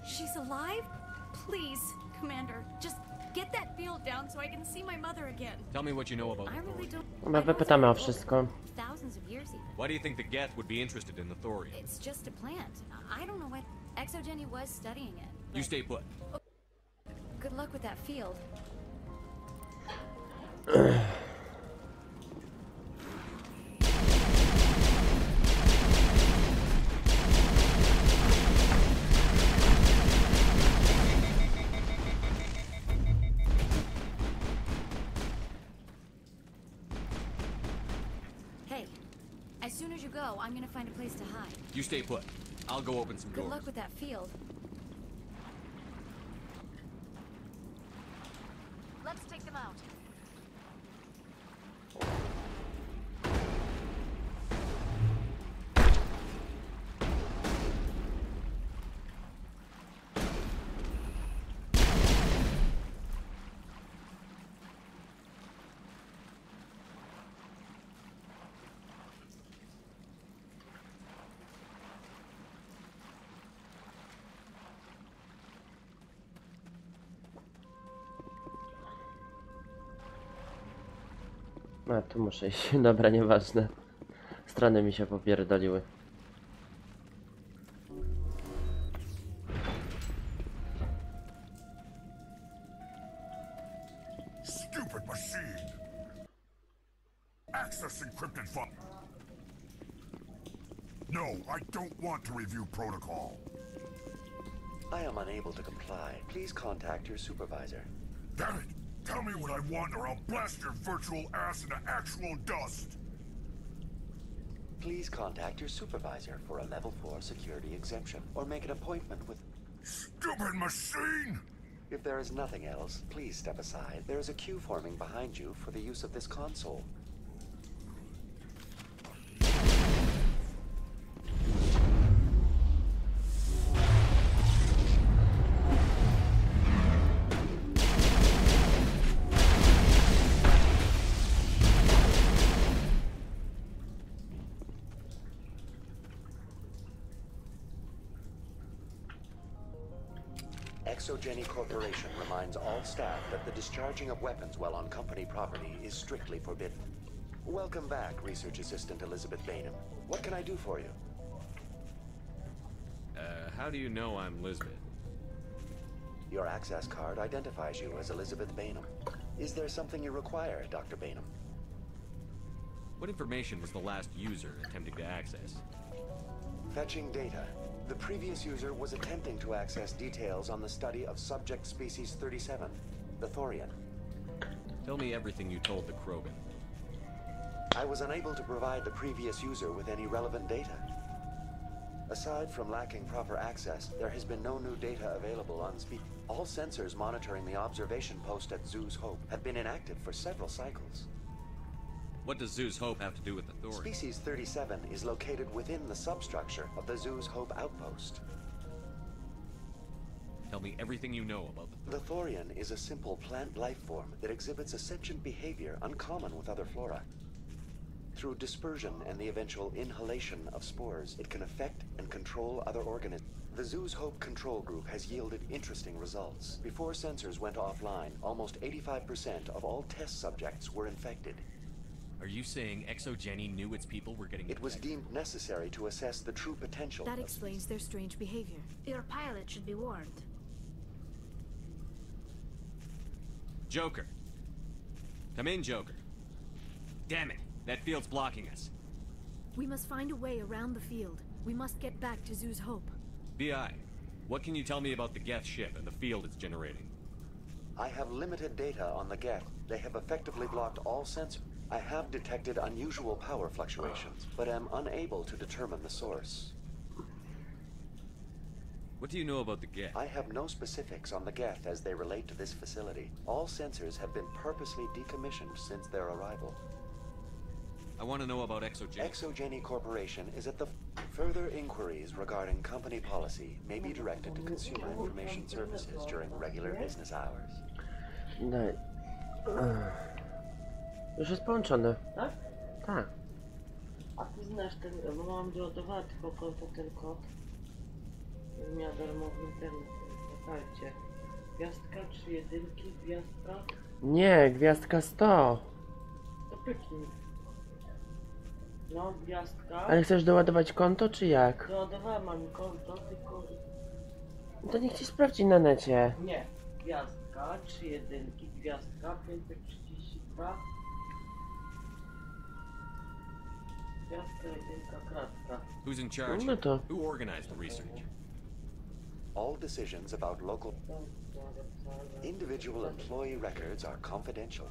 She's alive? Please, Commander, just get that field down so I can see my mother again. Tell me what you know about I really don't... Chyba wypytamy o wszystko. Thousands of years even. Why do you think the Geth would be interested in the thorian? It's just a plant. I don't know what... Exogeny was studying it. You stay put. Good luck with that field. soon as you go, I'm gonna find a place to hide. You stay put. I'll go open some Good doors. luck with that field. Let's take them out. A, tu muszę iść. Dobra, nieważne. Strony mi się popierdoliły. Stupid machine! Access encrypted file. No, I don't want to review protocol. I am unable to comply. Please contact your supervisor. Damn it! Tell me what I want or I'll blast your virtual ass into actual dust! Please contact your supervisor for a level 4 security exemption, or make an appointment with... Stupid machine! If there is nothing else, please step aside. There is a queue forming behind you for the use of this console. Exogeny Corporation reminds all staff that the discharging of weapons while on company property is strictly forbidden. Welcome back, Research Assistant Elizabeth Bainham. What can I do for you? How do you know I'm Lisbeth? Your access card identifies you as Elizabeth Bainham. Is there something you require, Dr. Bainham? What information was the last user attempting to access? Fetching data. The previous user was attempting to access details on the study of subject species 37, the Thorian. Tell me everything you told the Krogan. I was unable to provide the previous user with any relevant data. Aside from lacking proper access, there has been no new data available on All sensors monitoring the observation post at Zeus Hope have been inactive for several cycles. What does Zeus Hope have to do with the Thorian? Species 37 is located within the substructure of the Zeus Hope outpost. Tell me everything you know about the The Thorian is a simple plant life form that exhibits a sentient behavior uncommon with other flora. Through dispersion and the eventual inhalation of spores, it can affect and control other organisms. The Zeus Hope control group has yielded interesting results. Before sensors went offline, almost 85% of all test subjects were infected. Are you saying Exogeny knew its people were getting It was deemed necessary to assess the true potential. That explains their strange behavior. Your pilot should be warned. Joker. Come in, Joker. Damn it. That field's blocking us. We must find a way around the field. We must get back to Zeus Hope. BI, what can you tell me about the Geth ship and the field it's generating? I have limited data on the Geth. They have effectively blocked all sensors. I have detected unusual power fluctuations, but am unable to determine the source. What do you know about the Geth? I have no specifics on the Geth as they relate to this facility. All sensors have been purposely decommissioned since their arrival. I want to know about Exogeny. Exogeny Corporation is at the... Further inquiries regarding company policy may be directed to Consumer Information Services during regular business hours. Daj. Już jest połączony. Tak? Tak. A ty znasz ten, bo mam doładować ten kod. Miał darmowy internet. Słuchajcie. Gwiazdka, 3 jedynki, gwiazdka. Nie, gwiazdka 100. To pyknij. No, gwiazdka. Ale chcesz doładować konto, czy jak? Doładowałem mam konto, tylko... To niech ci sprawdzi na necie. Nie. Gwiazdka, 3 jedynki, gwiazdka, 532. Gwiazdka, jedynka, kratka. Who's in charge? No to. Who organized the research? All decisions about local... Individual employee records are confidential.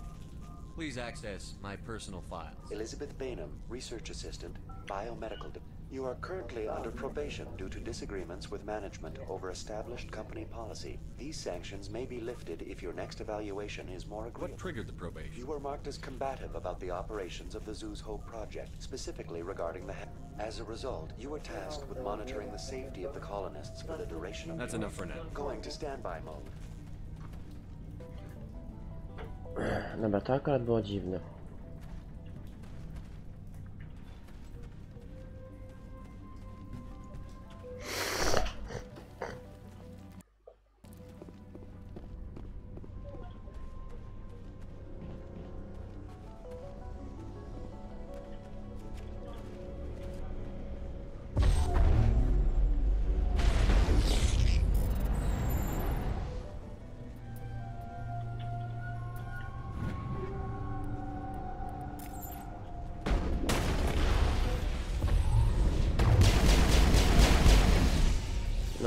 Please access my personal files. Elizabeth Bainham, Research Assistant, biomedical. You are currently under probation due to disagreements with management over established company policy. These sanctions may be lifted if your next evaluation is more agreeable. What triggered the probation? You were marked as combative about the operations of the Zoo's Hope project, specifically regarding the As a result, you were tasked with monitoring the safety of the colonists for the duration of... That's enough for now. Going to standby mode. Dobra, to akurat było dziwne.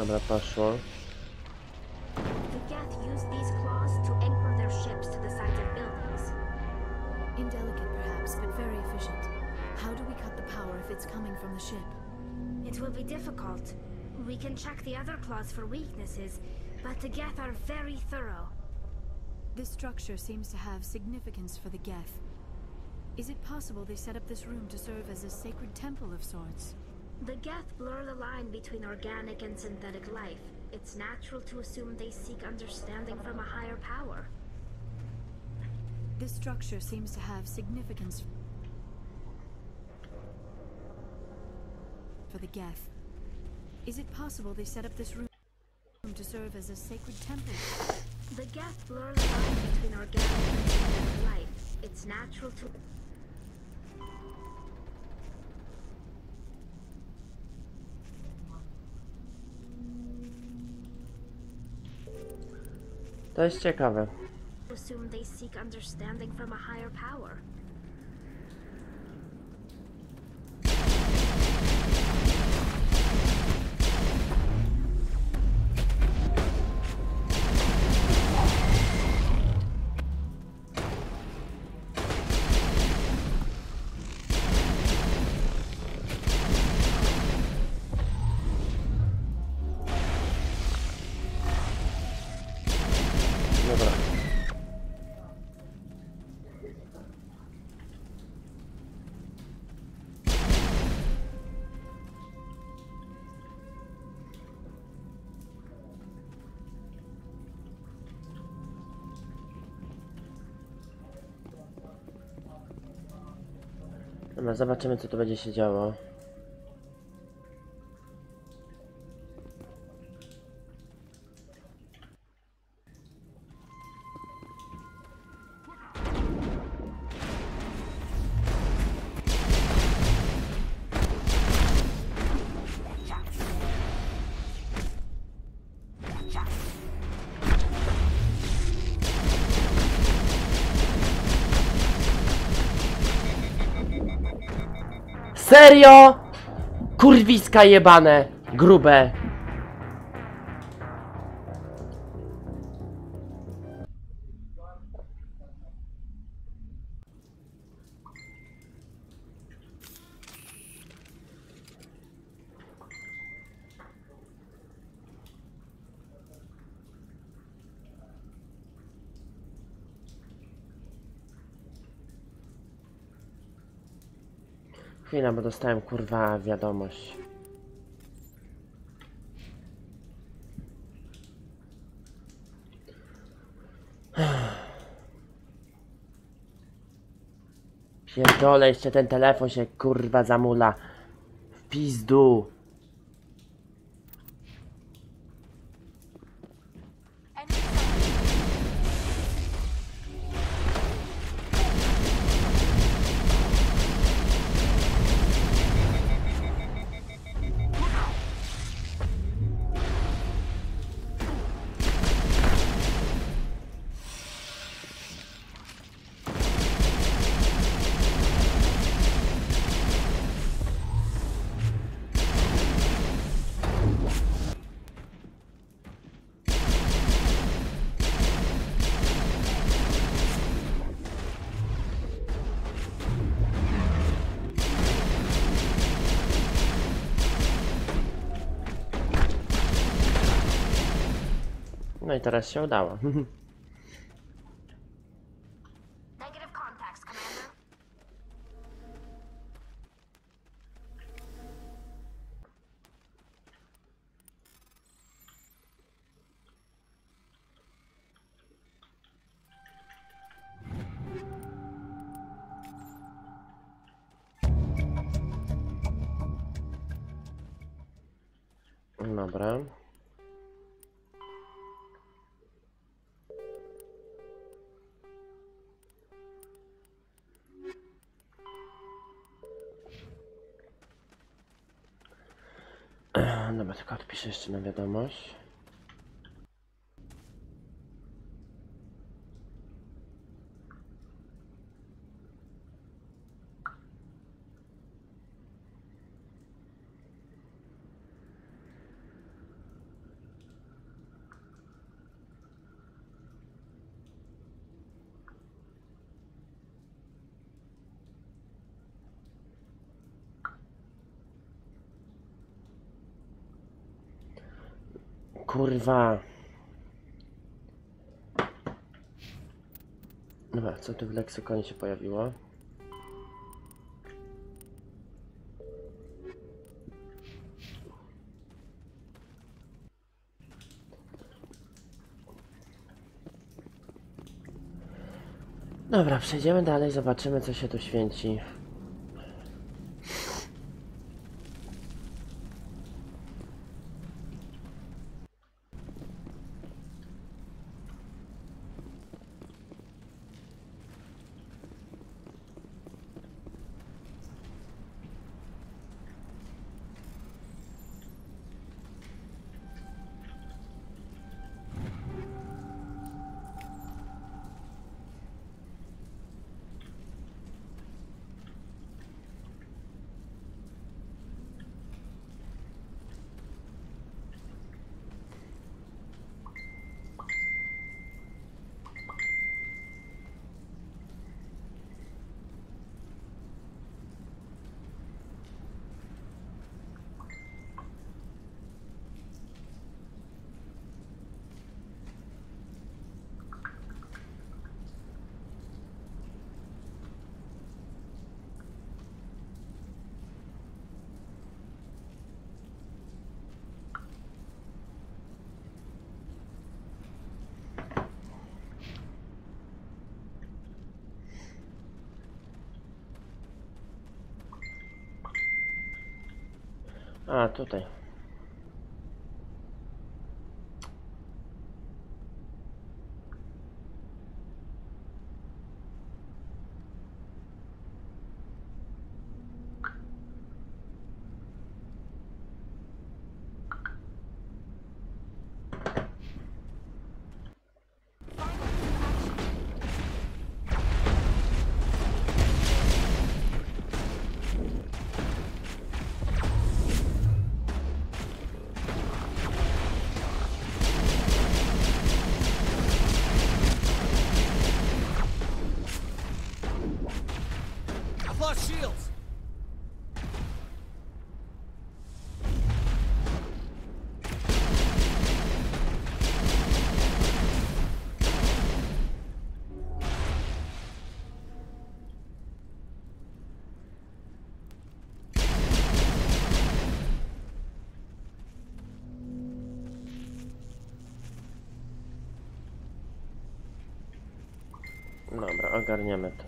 Dobra, poszło. The Geth use these claws to anchor their ships to the sides of buildings. Indelicate perhaps, but very efficient. How do we cut the power if it's coming from the ship? It will be difficult. We can check the other claws for weaknesses, but the Geth are very thorough. This structure seems to have significance for the Geth. Is it possible they set up this room to serve as a sacred temple of sorts? The Geth blur the line between organic and synthetic life. It's natural to assume they seek understanding from a higher power. This structure seems to have significance for the Geth. Is it possible they set up this room to serve as a sacred temple? The Geth blur the line between organic and synthetic life. It's natural to... To jest ciekawe. assume they seek understanding from a higher power. No, zobaczymy, co tu będzie się działo. Serio? Kurwiska jebane, grube. Chwila, bo dostałem kurwa wiadomość. Pierdolę, jeszcze ten telefon się kurwa zamula. W pizdu. No i teraz się udało. Negative contacts, Commander. Dobra. Dobra, tylko odpiszę jeszcze na wiadomość. Kurwa. Dobra, co tu w leksykonie się pojawiło? Dobra, przejdziemy dalej, zobaczymy co się tu święci. A, tutaj. Shields! Dobra, ogarniemy to.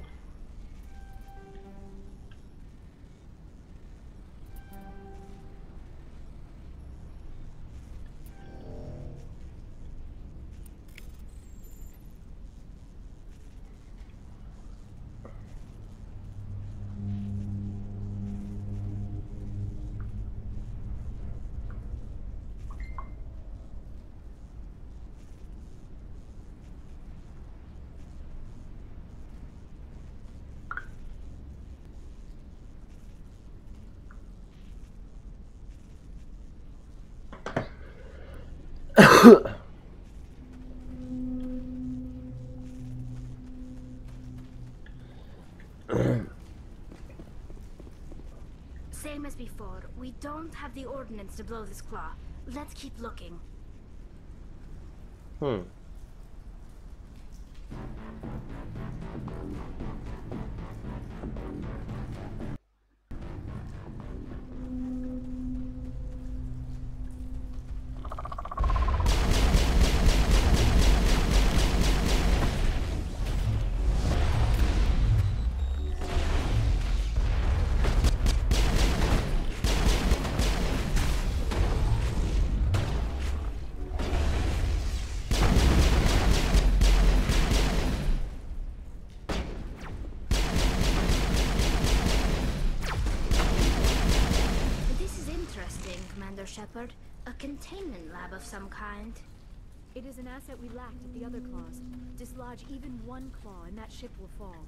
Same as before. We don't have the ordnance to blow this claw. Let's keep looking. Shepard, a containment lab of some kind. It is an asset we lacked at the other claws. Dislodge even one claw and that ship will fall.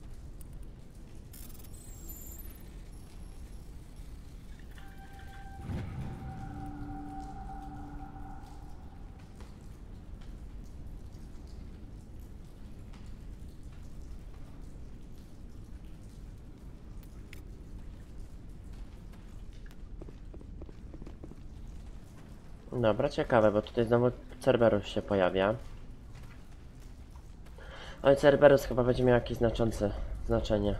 Dobra, ciekawe, bo tutaj znowu Cerberus się pojawia. Oj, Cerberus chyba będzie miał jakieś znaczące znaczenie.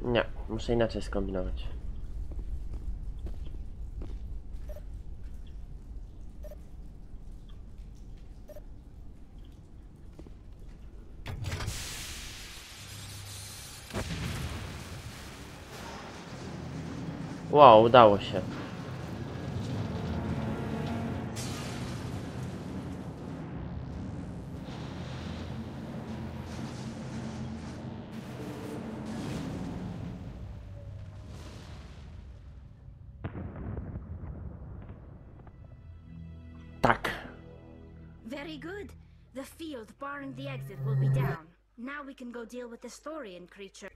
Nie, muszę inaczej skombinować. Wow, udało się. Tak. Very good. The field barring the exit will be down. Now we can go deal with the Storian creature.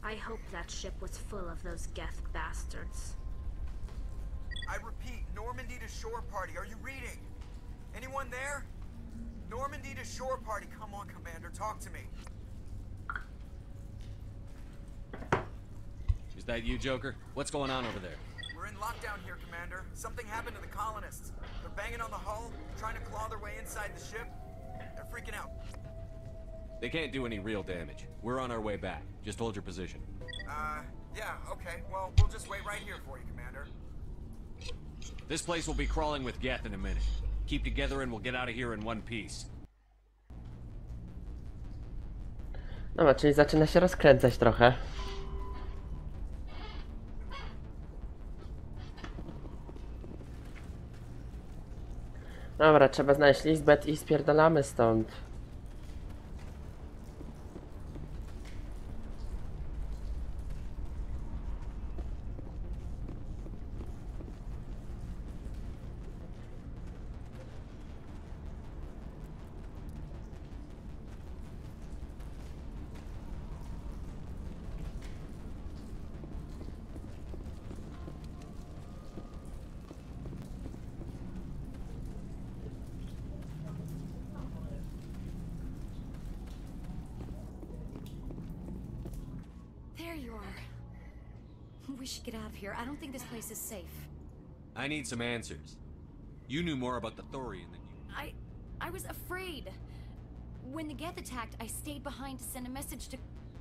I hope that ship was full of those Geth bastards. I repeat, Normandy to shore party. Are you reading? Anyone there? Normandy to shore party. Come on, Commander, talk to me. Is that you, Joker? What's going on over there? We're in lockdown here, Commander. Something happened to the colonists. They're banging on the hull, trying to claw their way inside the ship. They're freaking out. They can't do any real damage. We're on our way back. Just hold your position. Yeah, okay. Well, we'll just wait right here for you, Commander. This place will be crawling with Geth in a minute. Keep together and we'll get out of here in one piece. Dobra, czyli zaczyna się rozkręcać trochę. Dobra, trzeba znaleźć Lisbeth i spierdalamy stąd. We should get out of here. I don't think this place is safe. I need some answers. You knew more about the Thorian than you. I was afraid. When the Geth attacked, I stayed behind to send a message to...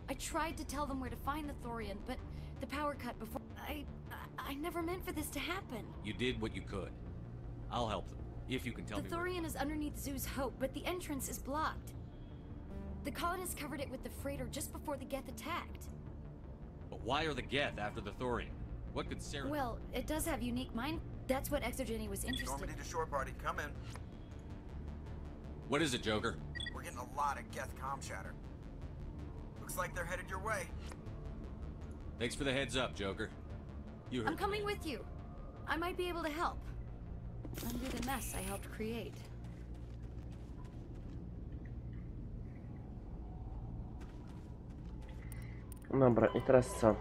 I tried to tell them where to find the Thorian, but the power cut before... I never meant for this to happen. You did what you could. I'll help them, if you can tell me The Thorian is underneath Zeus Hope, but the entrance is blocked. The colonists covered it with the freighter just before the Geth attacked. Why are the Geth after the thorium? What could Sarah... Well, it does have unique mind. That's what Exogeny was interested Normandy to shore party, come in. What is it, Joker? We're getting a lot of Geth comm chatter. Looks like they're headed your way. Thanks for the heads up, Joker. You heard... I'm coming with you. I might be able to help. Undo the mess I helped create. Dobra, i teraz co?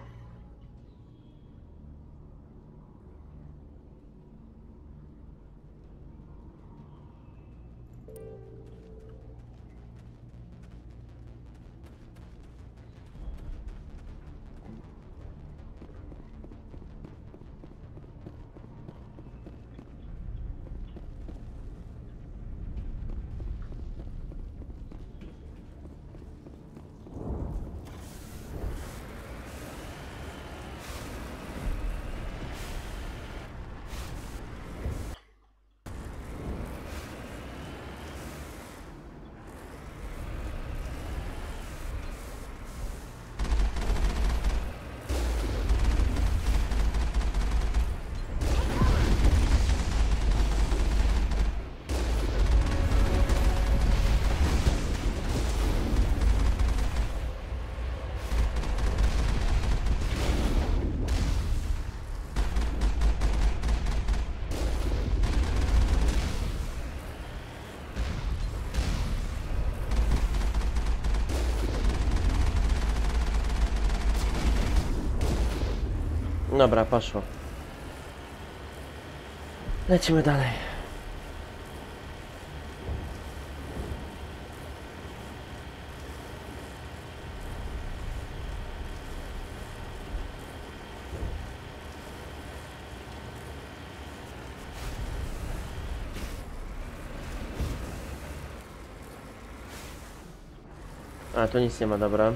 Dobra, poszło. Lecimy dalej. A, tu nic nie ma, dobra.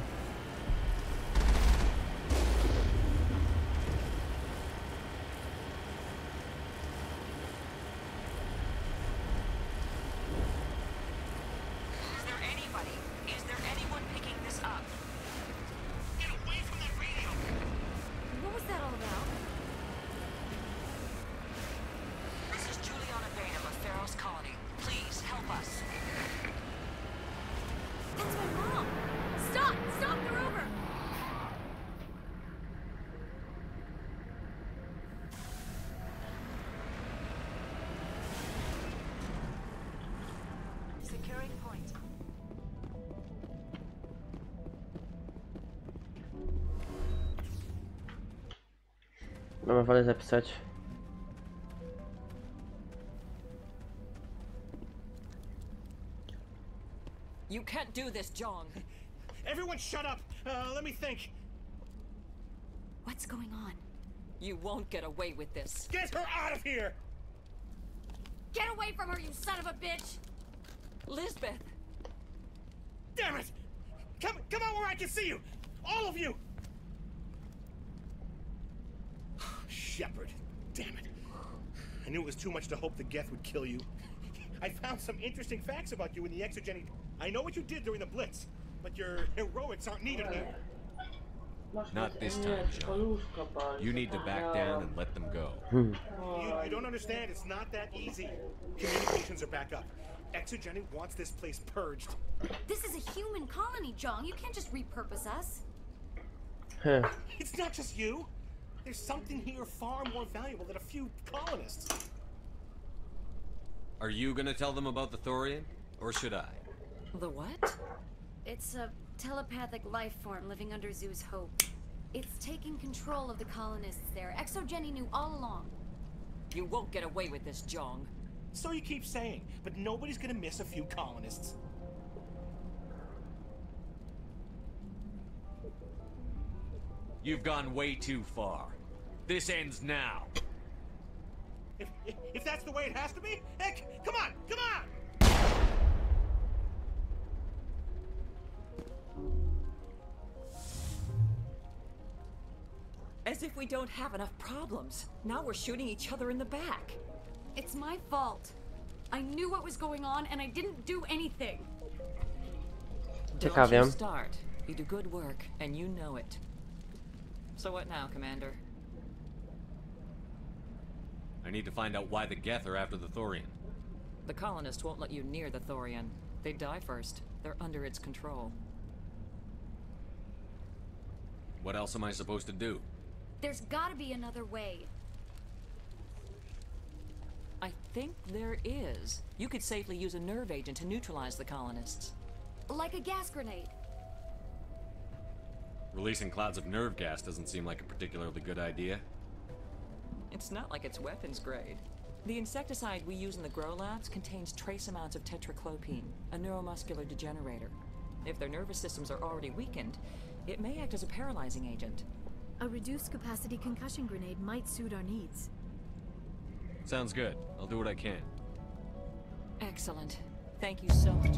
Mamy wolę zapisać. You can't do this, Jong. Everyone shut up! Let me think. What's going on? You won't get away with this. Get her out of here! Get away from her, you son of a bitch! Lisbeth! Damn it! Come out where I can see you! All of you! Shepard, damn it. I knew it was too much to hope the Geth would kill you. I found some interesting facts about you in the Exogeny. I know what you did during the Blitz, but your heroics aren't needed here. Not this time, John. You need to back down and let them go. You don't understand. It's not that easy. Communications are back up. Exogeny wants this place purged. This is a human colony, Jong. You can't just repurpose us. It's not just you. There's something here far more valuable than a few colonists. Are you gonna tell them about the thorium, or should I? The what? It's a telepathic life form living under Zeus' Hope. It's taking control of the colonists there. Exogeny knew all along. You won't get away with this, Jong. So you keep saying, but nobody's gonna miss a few colonists. You've gone way too far. This ends now. If that's the way it has to be, heck, come on, come on! As if we don't have enough problems. Now we're shooting each other in the back. It's my fault. I knew what was going on and I didn't do anything. Don't you start. You do good work and you know it. So what now, Commander? I need to find out why the Geth are after the Thorian. The colonists won't let you near the Thorian. They'd die first. They're under its control. What else am I supposed to do? There's gotta be another way. I think there is. You could safely use a nerve agent to neutralize the colonists. Like a gas grenade. Releasing clouds of nerve gas doesn't seem like a particularly good idea. It's not like it's weapons grade. The insecticide we use in the grow labs contains trace amounts of tetraclopine, a neuromuscular degenerator. If their nervous systems are already weakened, it may act as a paralyzing agent. A reduced capacity concussion grenade might suit our needs. Sounds good. I'll do what I can. Excellent. Thank you so much.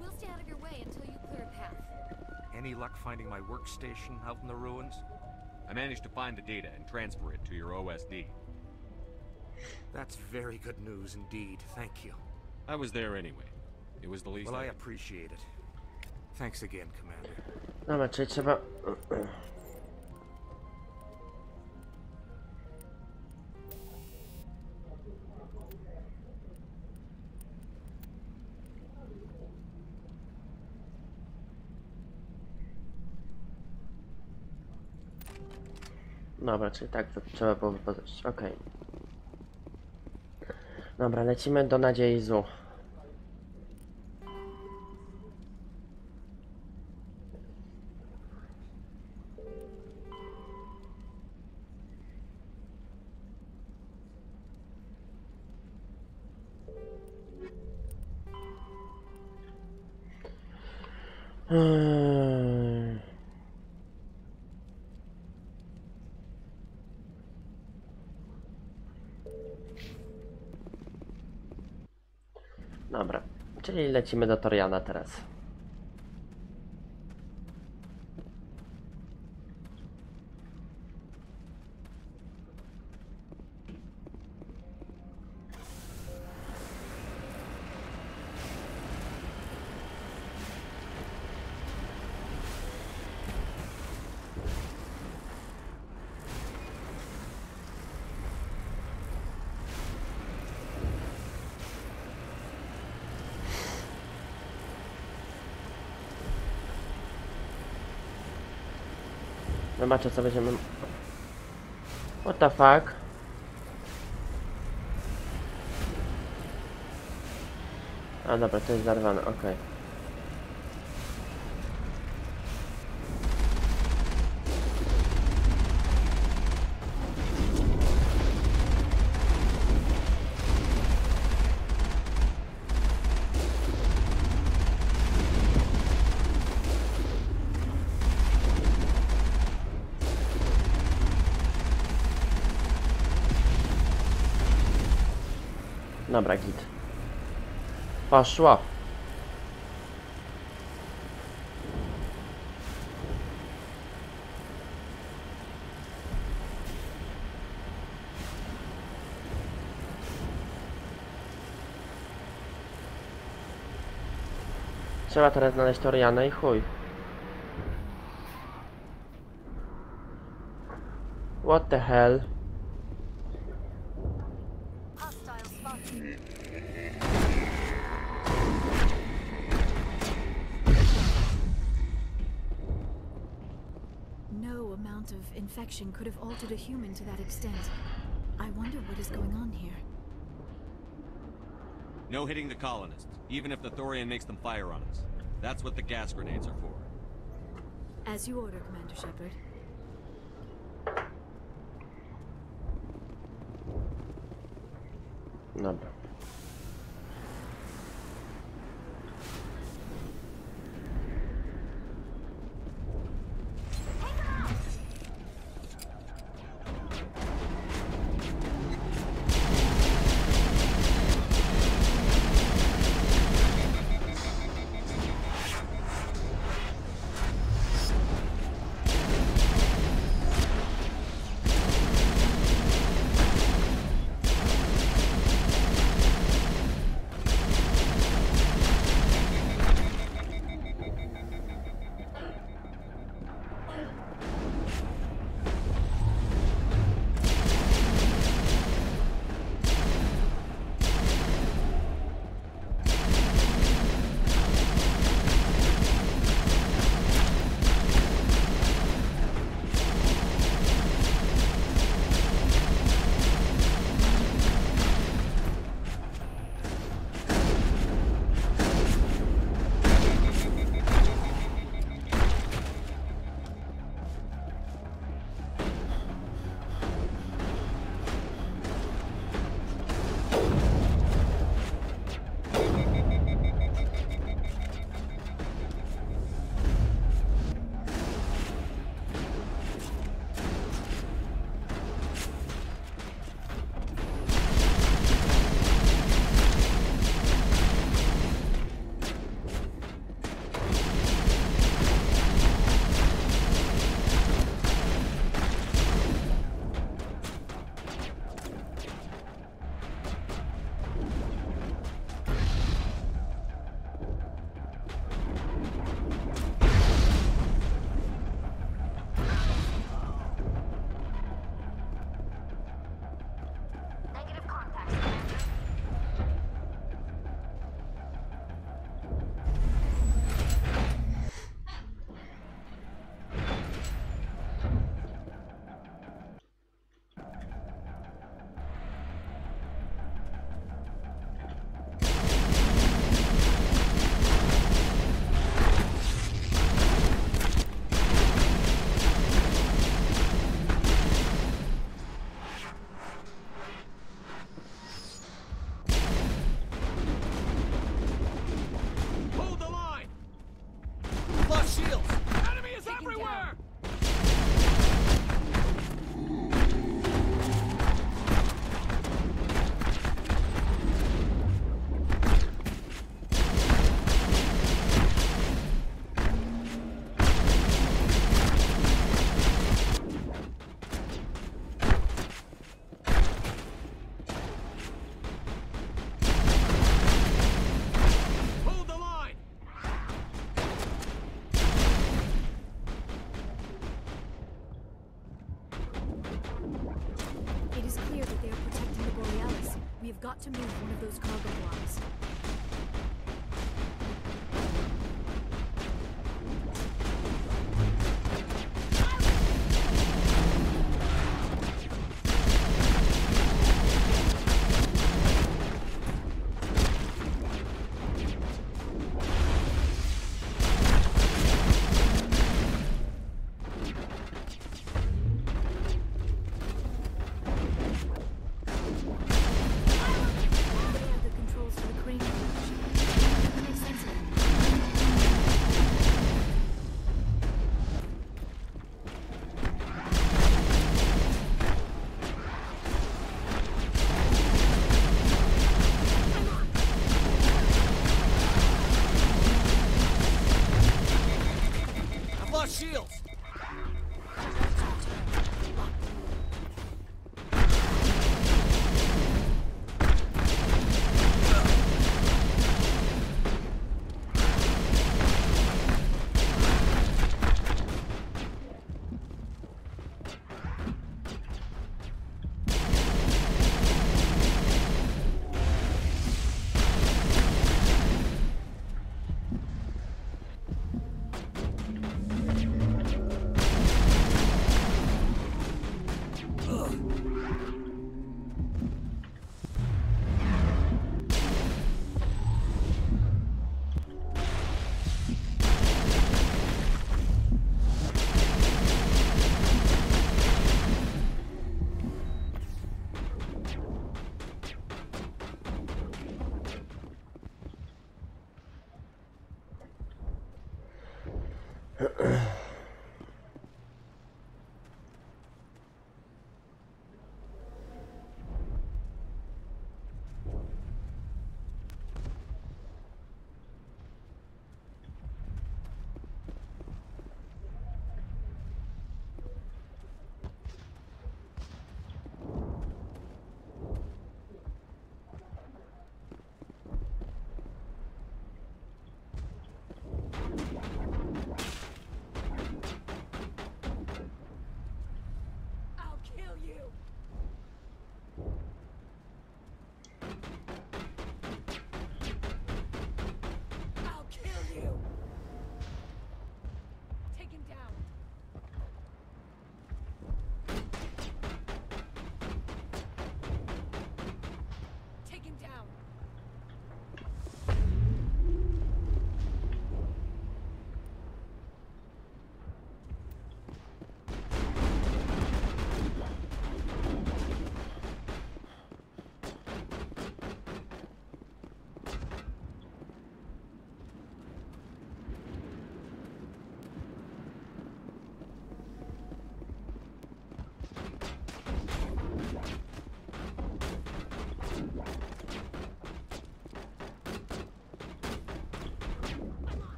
We'll stay out of your way until you clear a path. Any luck finding my workstation out in the ruins? I managed to find the data and transfer it to your OSD. That's very good news indeed. Thank you. I was there anyway. It was the least. Well, I appreciate it. Thanks again, Commander. Dobra, czyli trzeba... Dobra, czyli tak trzeba było wypożyczyć. Okej. Dobra, lecimy do Nadziei Zu. Dobra, czyli lecimy do Toriana teraz. Zobaczę, co będziemy... What the fuck? A dobra, to jest zarwane, okej. Dobra, git. Poszło. Trzeba teraz znaleźć Toriana i chuj. What the hell? No amount of infection could have altered a human to that extent. I wonder what is going on here. No hitting the colonists, even if the Thorian makes them fire on us. That's what the gas grenades are for. As you order, Commander Shepard. Dobra. lost shields! Enemy is everywhere! Got to move one of those cargo blocks. Shields!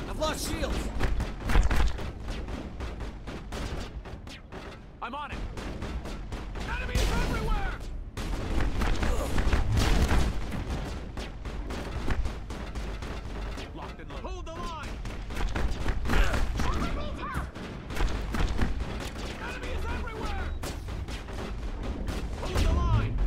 I've lost shields! I'm on it! Enemies everywhere! Locked and loaded. Hold the line! Enemies everywhere! Hold the line!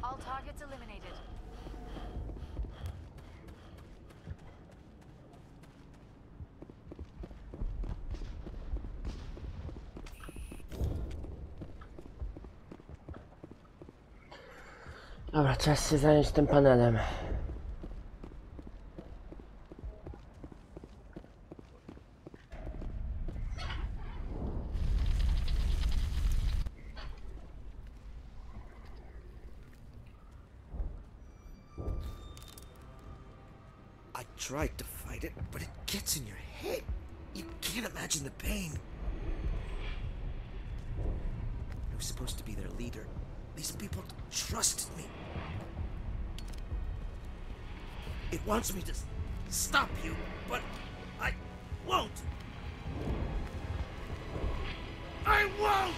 All targets eliminated. Dobra, czas się zająć tym panelem. I tried to fight it, but it gets in your head. You can't imagine the pain. I was supposed to be their leader. These people trusted me. It wants me to stop you, but I won't. I won't!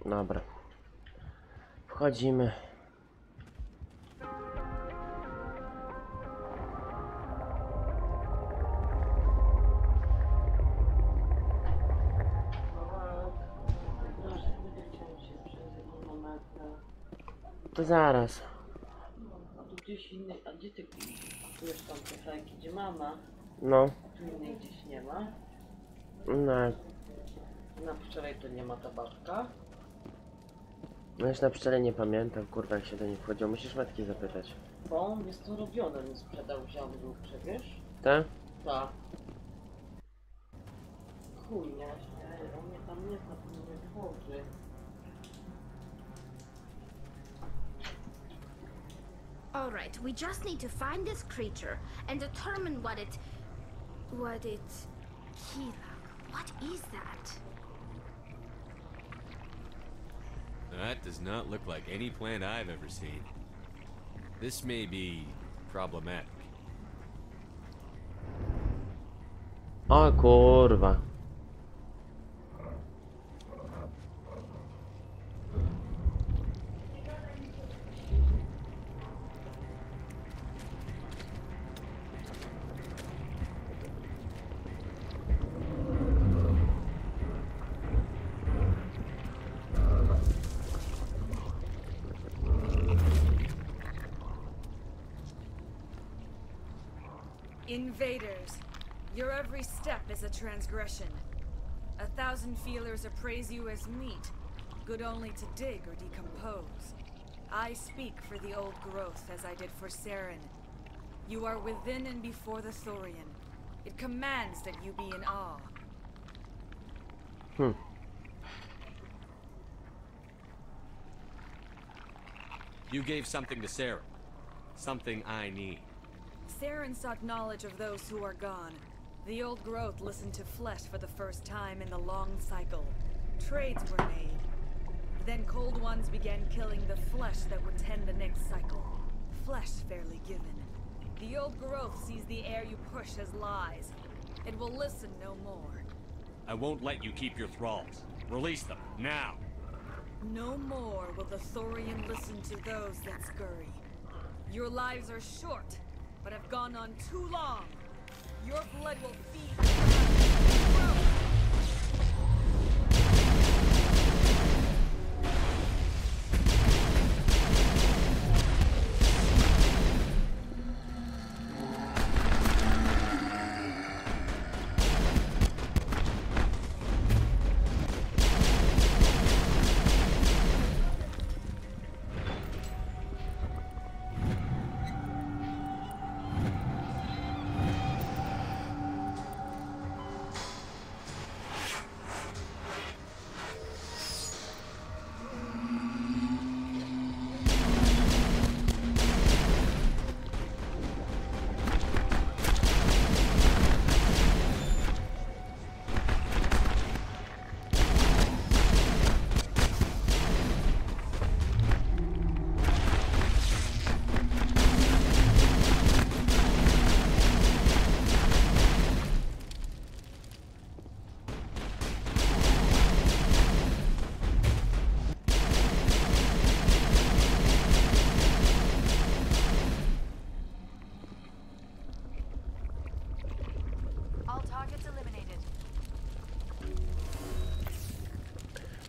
Dobra. Wchodzimy. To zaraz. A tu gdzieś inny, a gdzie ty kupujesz tam te fajki, gdzie mama? No. Tu innej gdzieś nie ma. No. Na wczoraj to nie ma ta babka. No już na pszczele nie pamiętam, kurwa, jak się do nich wchodziło. Musisz matki zapytać. Bo jest to robione, mi sprzedał ziomek, przecież. Tak? Tak. Chuj, nie, on mnie tam nie zna, to nie wychodzi. Alright, we just need to find this creature and determine what it... What is that? That does not look like any plant I've ever seen. This may be problematic. O kurwa. Invaders, your every step is a transgression. 1,000 feelers appraise you as meat, good only to dig or decompose. I speak for the old growth as I did for Saren. You are within and before the Thorian. It commands that you be in awe. You gave something to Sarah. Something I need. Saren sought knowledge of those who are gone. The old growth listened to flesh for the first time in the long cycle. Trades were made. Then cold ones began killing the flesh that would tend the next cycle. Flesh fairly given. The old growth sees the air you push as lies. It will listen no more. I won't let you keep your thralls. Release them, now! No more will the Thorian listen to those that scurry. Your lives are short, but have gone on too long. Your blood will feed the world.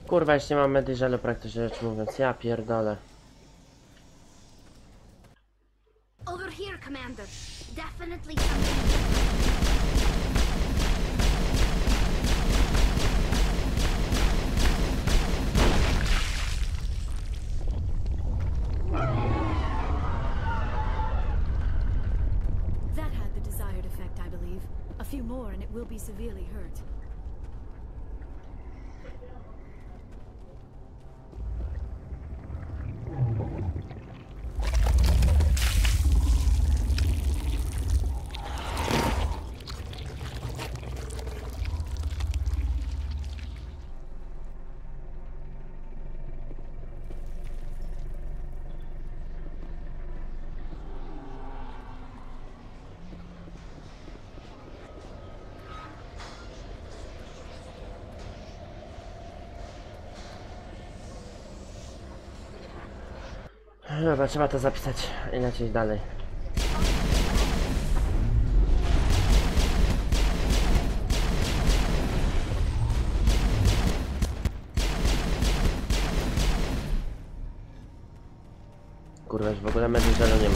Kurwa, jeszcze nie mam medyżelu praktycznie rzecz mówiąc, ja pierdolę. Over here, Commander. Definitely That had the desired effect, I believe. A few more and it will be severely hurt. Dobra, trzeba to zapisać i lecieć dalej. Kurwa, już w ogóle medyżelu nie ma.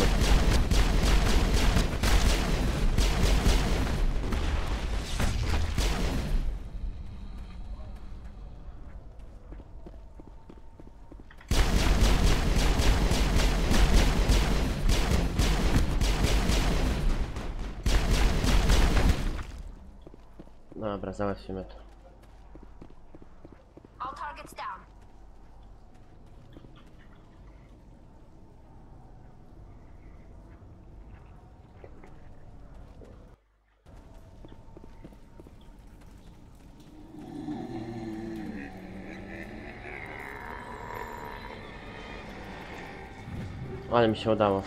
Dobra, załatwimy to. all targets down. Ale mi się udało.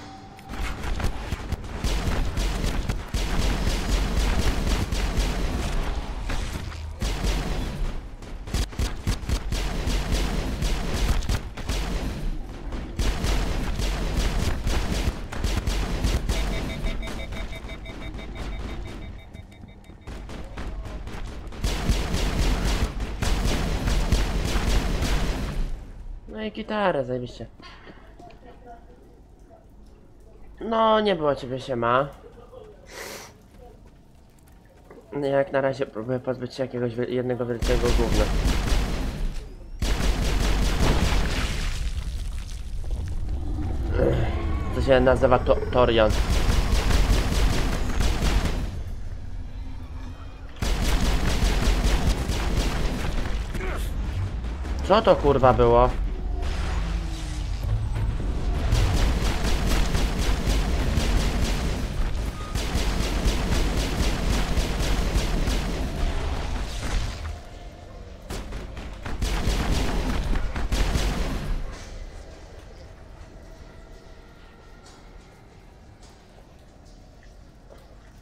No i gitarę, zajebiście. No, nie było ciebie, siema. Jak na razie próbuję pozbyć się jakiegoś jednego wielkiego gówna. To się nazywa Torion. Co to kurwa było?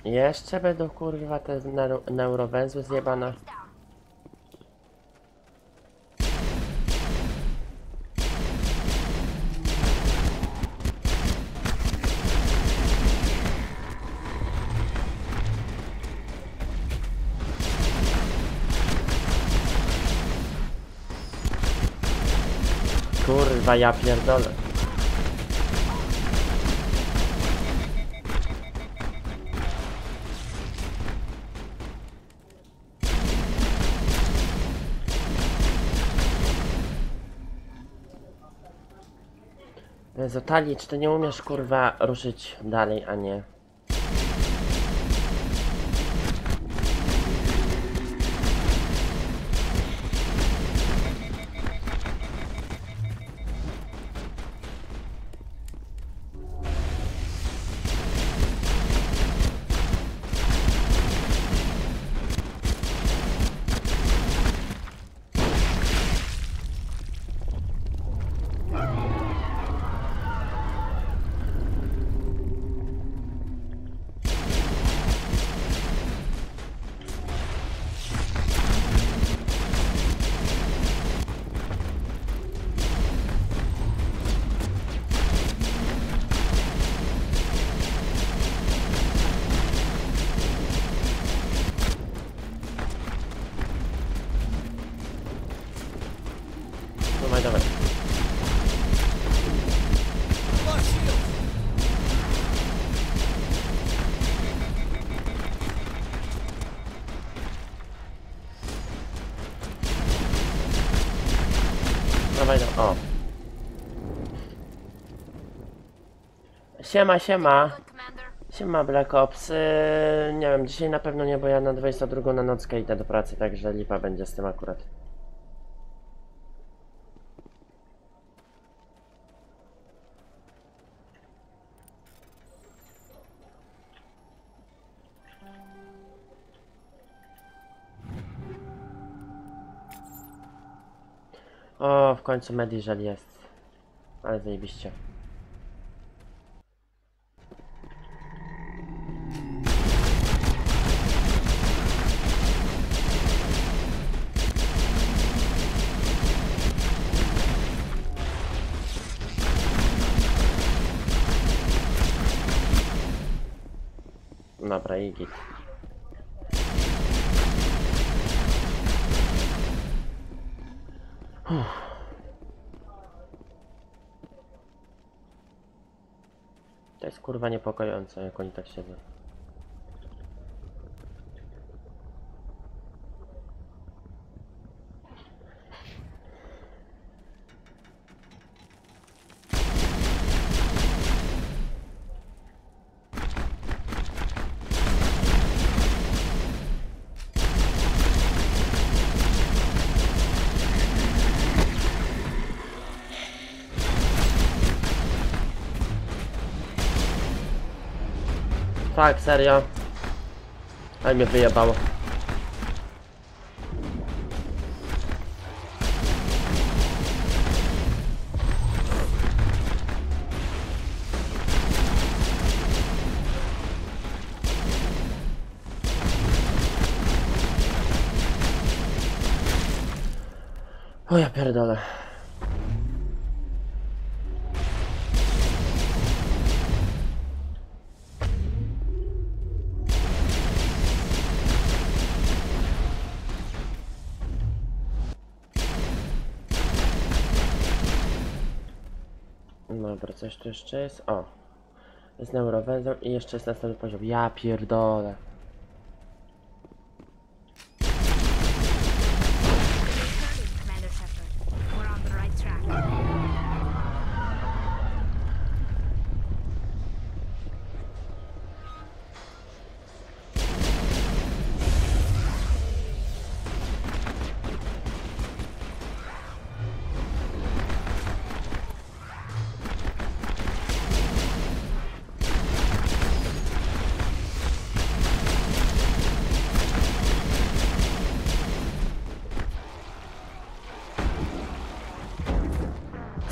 Jeszcze będą kurwa te neurowęzły zjebane. Kurwa, ja pierdolę. Zotali, czy ty nie umiesz kurwa ruszyć dalej, a nie? Dawaj. Dawaj, o. Siema. Siema Black Ops. Nie wiem, dzisiaj na pewno nie, bo ja na 22 na nockę idę do pracy, także lipa będzie z tym akurat. O, w końcu Mediżel jest. Ale zajebiście. Dobra, i git. To jest kurwa niepokojące, jak oni tak siedzą. Tak, serio. Ale mnie wyjebało. O ja pierdolę. Dobra, coś tu jeszcze jest? O! Jest neurowęzeł i jeszcze jest następny poziom. Ja pierdolę.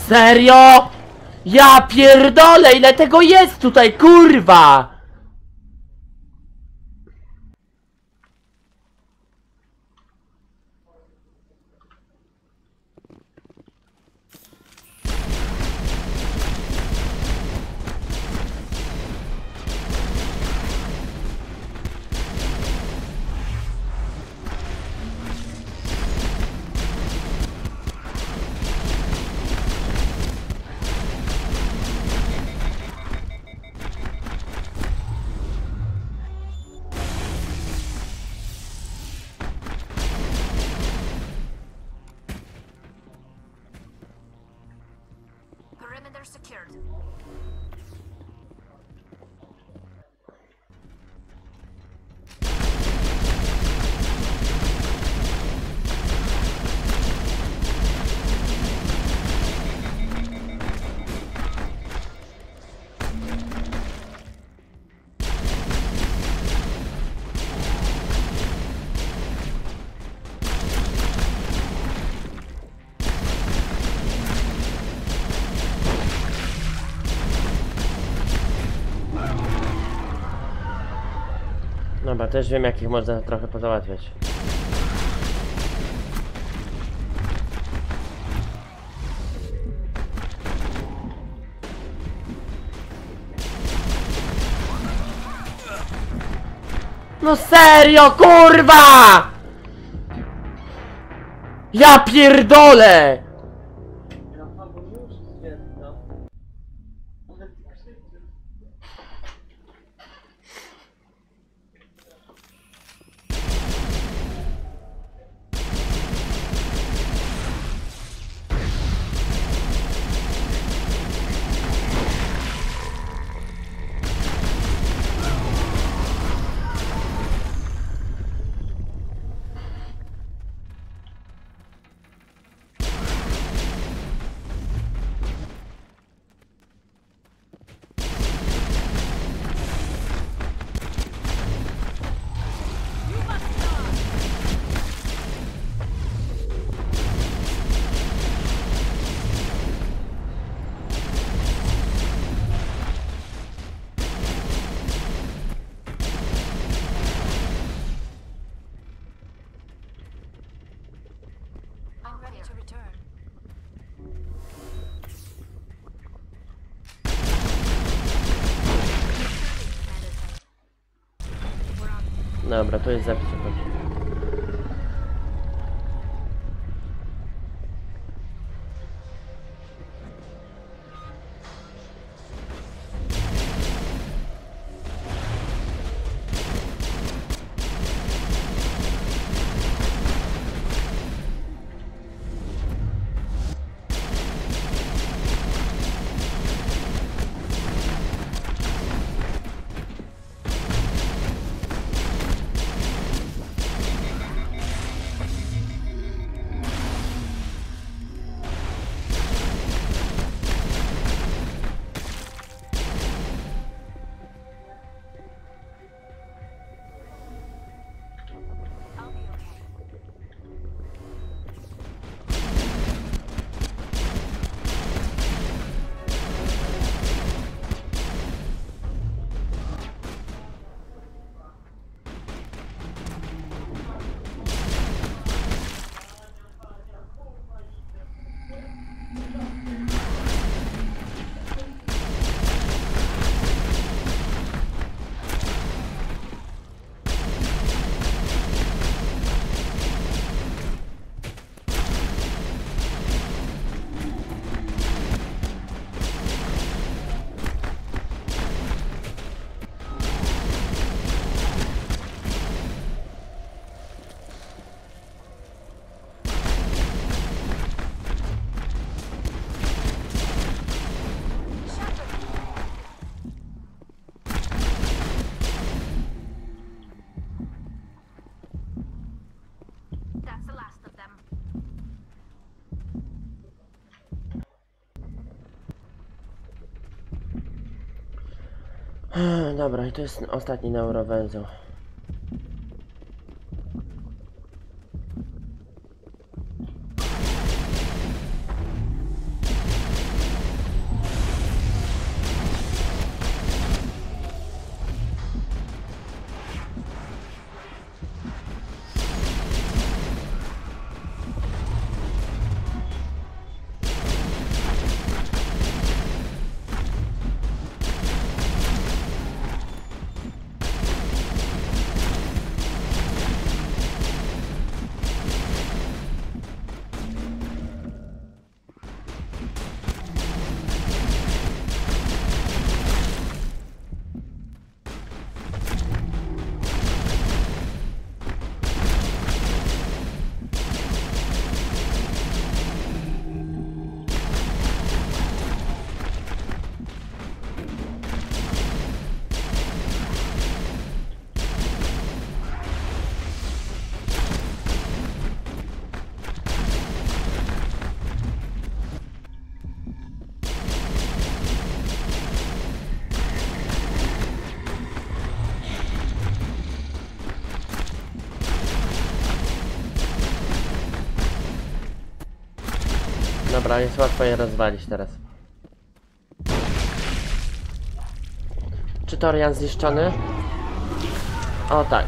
Serio? Ja pierdolę, ile tego jest tutaj, kurwa! Dobra, też wiem, jakich można trochę pozałatwiać. No serio, kurwa! Ja pierdolę! Dobra, to jest zapis. Dobra, i to jest ostatni neurowęzeł. Dobra, jest łatwo je rozwalić teraz. Czy Torian zniszczony? O tak.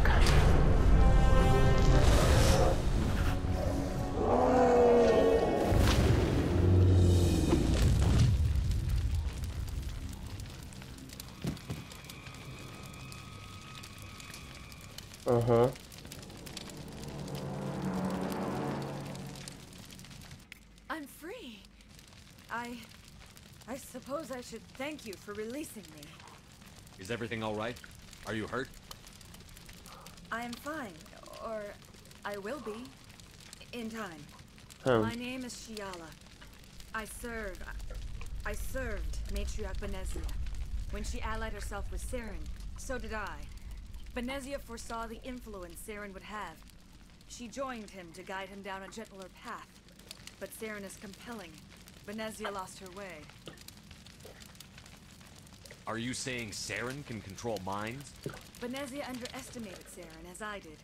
I'm free. I suppose I should thank you for releasing me. Is everything all right? Are you hurt? I am fine, or I will be, in time. My name is Shiala. I served Matriarch Benezia. When she allied herself with Saren, so did I. Benezia foresaw the influence Saren would have. She joined him to guide him down a gentler path. But Saren is compelling. Benezia lost her way. Are you saying Saren can control minds? Benezia underestimated Saren, as I did.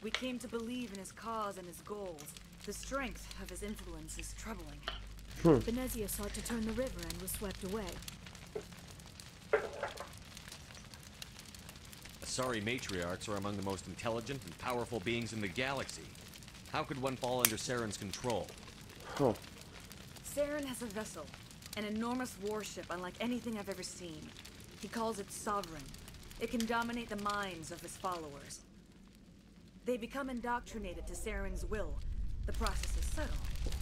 We came to believe in his cause and his goals. The strength of his influence is troubling. Benezia sought to turn the river and was swept away. Asari matriarchs are among the most intelligent and powerful beings in the galaxy. How could one fall under Saren's control? Saren has a vessel, an enormous warship unlike anything I've ever seen. He calls it Sovereign. It can dominate the minds of his followers. They become indoctrinated to Saren's will. The process is subtle.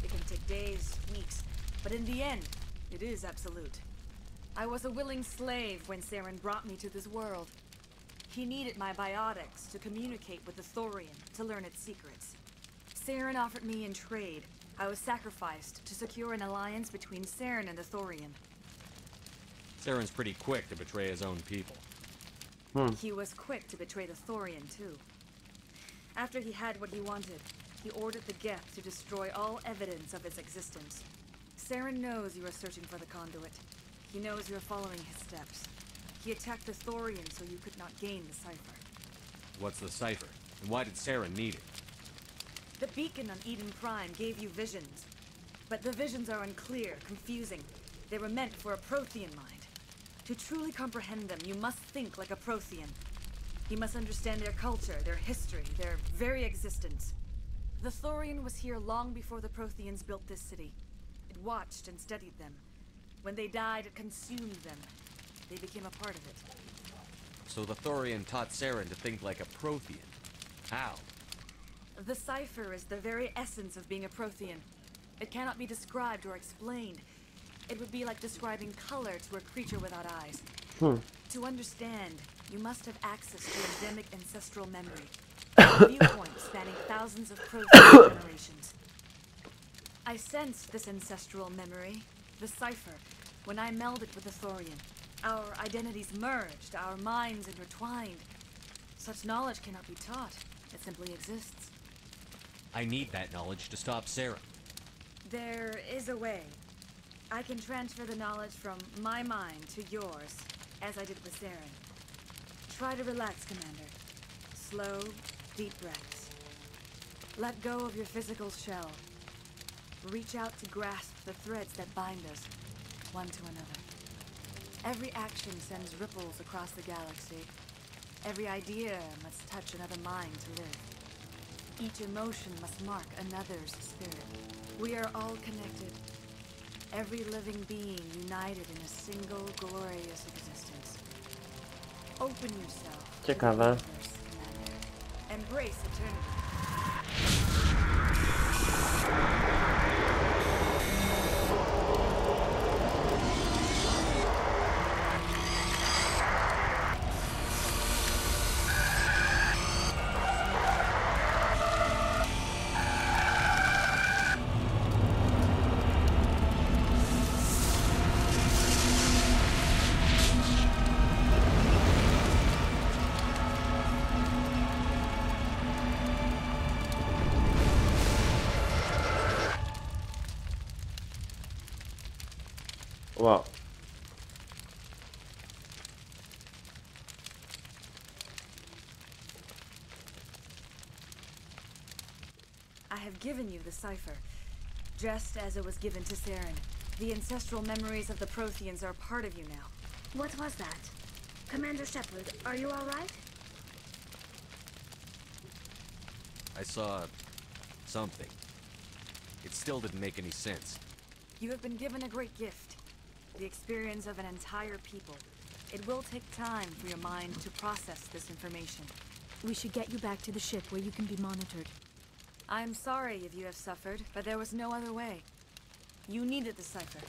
It can take days, weeks, but in the end, it is absolute. I was a willing slave when Saren brought me to this world. He needed my biotics to communicate with the Thorian, to learn its secrets. Saren offered me in trade. I was sacrificed to secure an alliance between Saren and the Thorian. Saren's pretty quick to betray his own people. He was quick to betray the Thorian, too. After he had what he wanted, he ordered the Geth to destroy all evidence of its existence. Saren knows you are searching for the conduit. He knows you are following his steps. He attacked the Thorian so you could not gain the cipher. What's the cipher? And why did Saren need it? The beacon on Eden Prime gave you visions. But the visions are unclear, confusing. They were meant for a Prothean mind. To truly comprehend them, you must think like a Prothean. You must understand their culture, their history, their very existence. The Thorian was here long before the Protheans built this city. It watched and studied them. When they died, it consumed them. They became a part of it. So the Thorian taught Saren to think like a Prothean. How? The cipher is the very essence of being a Prothean. It cannot be described or explained. It would be like describing color to a creature without eyes. To understand, you must have access to endemic ancestral memory. A viewpoint spanning thousands of Prothean generations. I sensed this ancestral memory, the cipher, when I melded with the Thorian. Our identities merged, our minds intertwined. Such knowledge cannot be taught. It simply exists. I need that knowledge to stop Saren. There is a way. I can transfer the knowledge from my mind to yours, as I did with Saren. Try to relax, Commander. Slow, deep breaths. Let go of your physical shell. Reach out to grasp the threads that bind us, one to another. Every action sends ripples across the galaxy. Every idea must touch another mind to live. Each emotion must mark another's spirit. We are all connected. Every living being united in a single glorious existence. Open yourself. Ciekawe. Embrace eternity. Wow. I have given you the cipher, just as it was given to Saren. The ancestral memories of the Protheans are part of you now. What was that? Commander Shepard, are you all right? I saw something. It still didn't make any sense. You have been given a great gift. The experience of an entire people. It will take time for your mind to process this information. We should get you back to the ship where you can be monitored. I'm sorry if you have suffered, but there was no other way. You needed the cipher.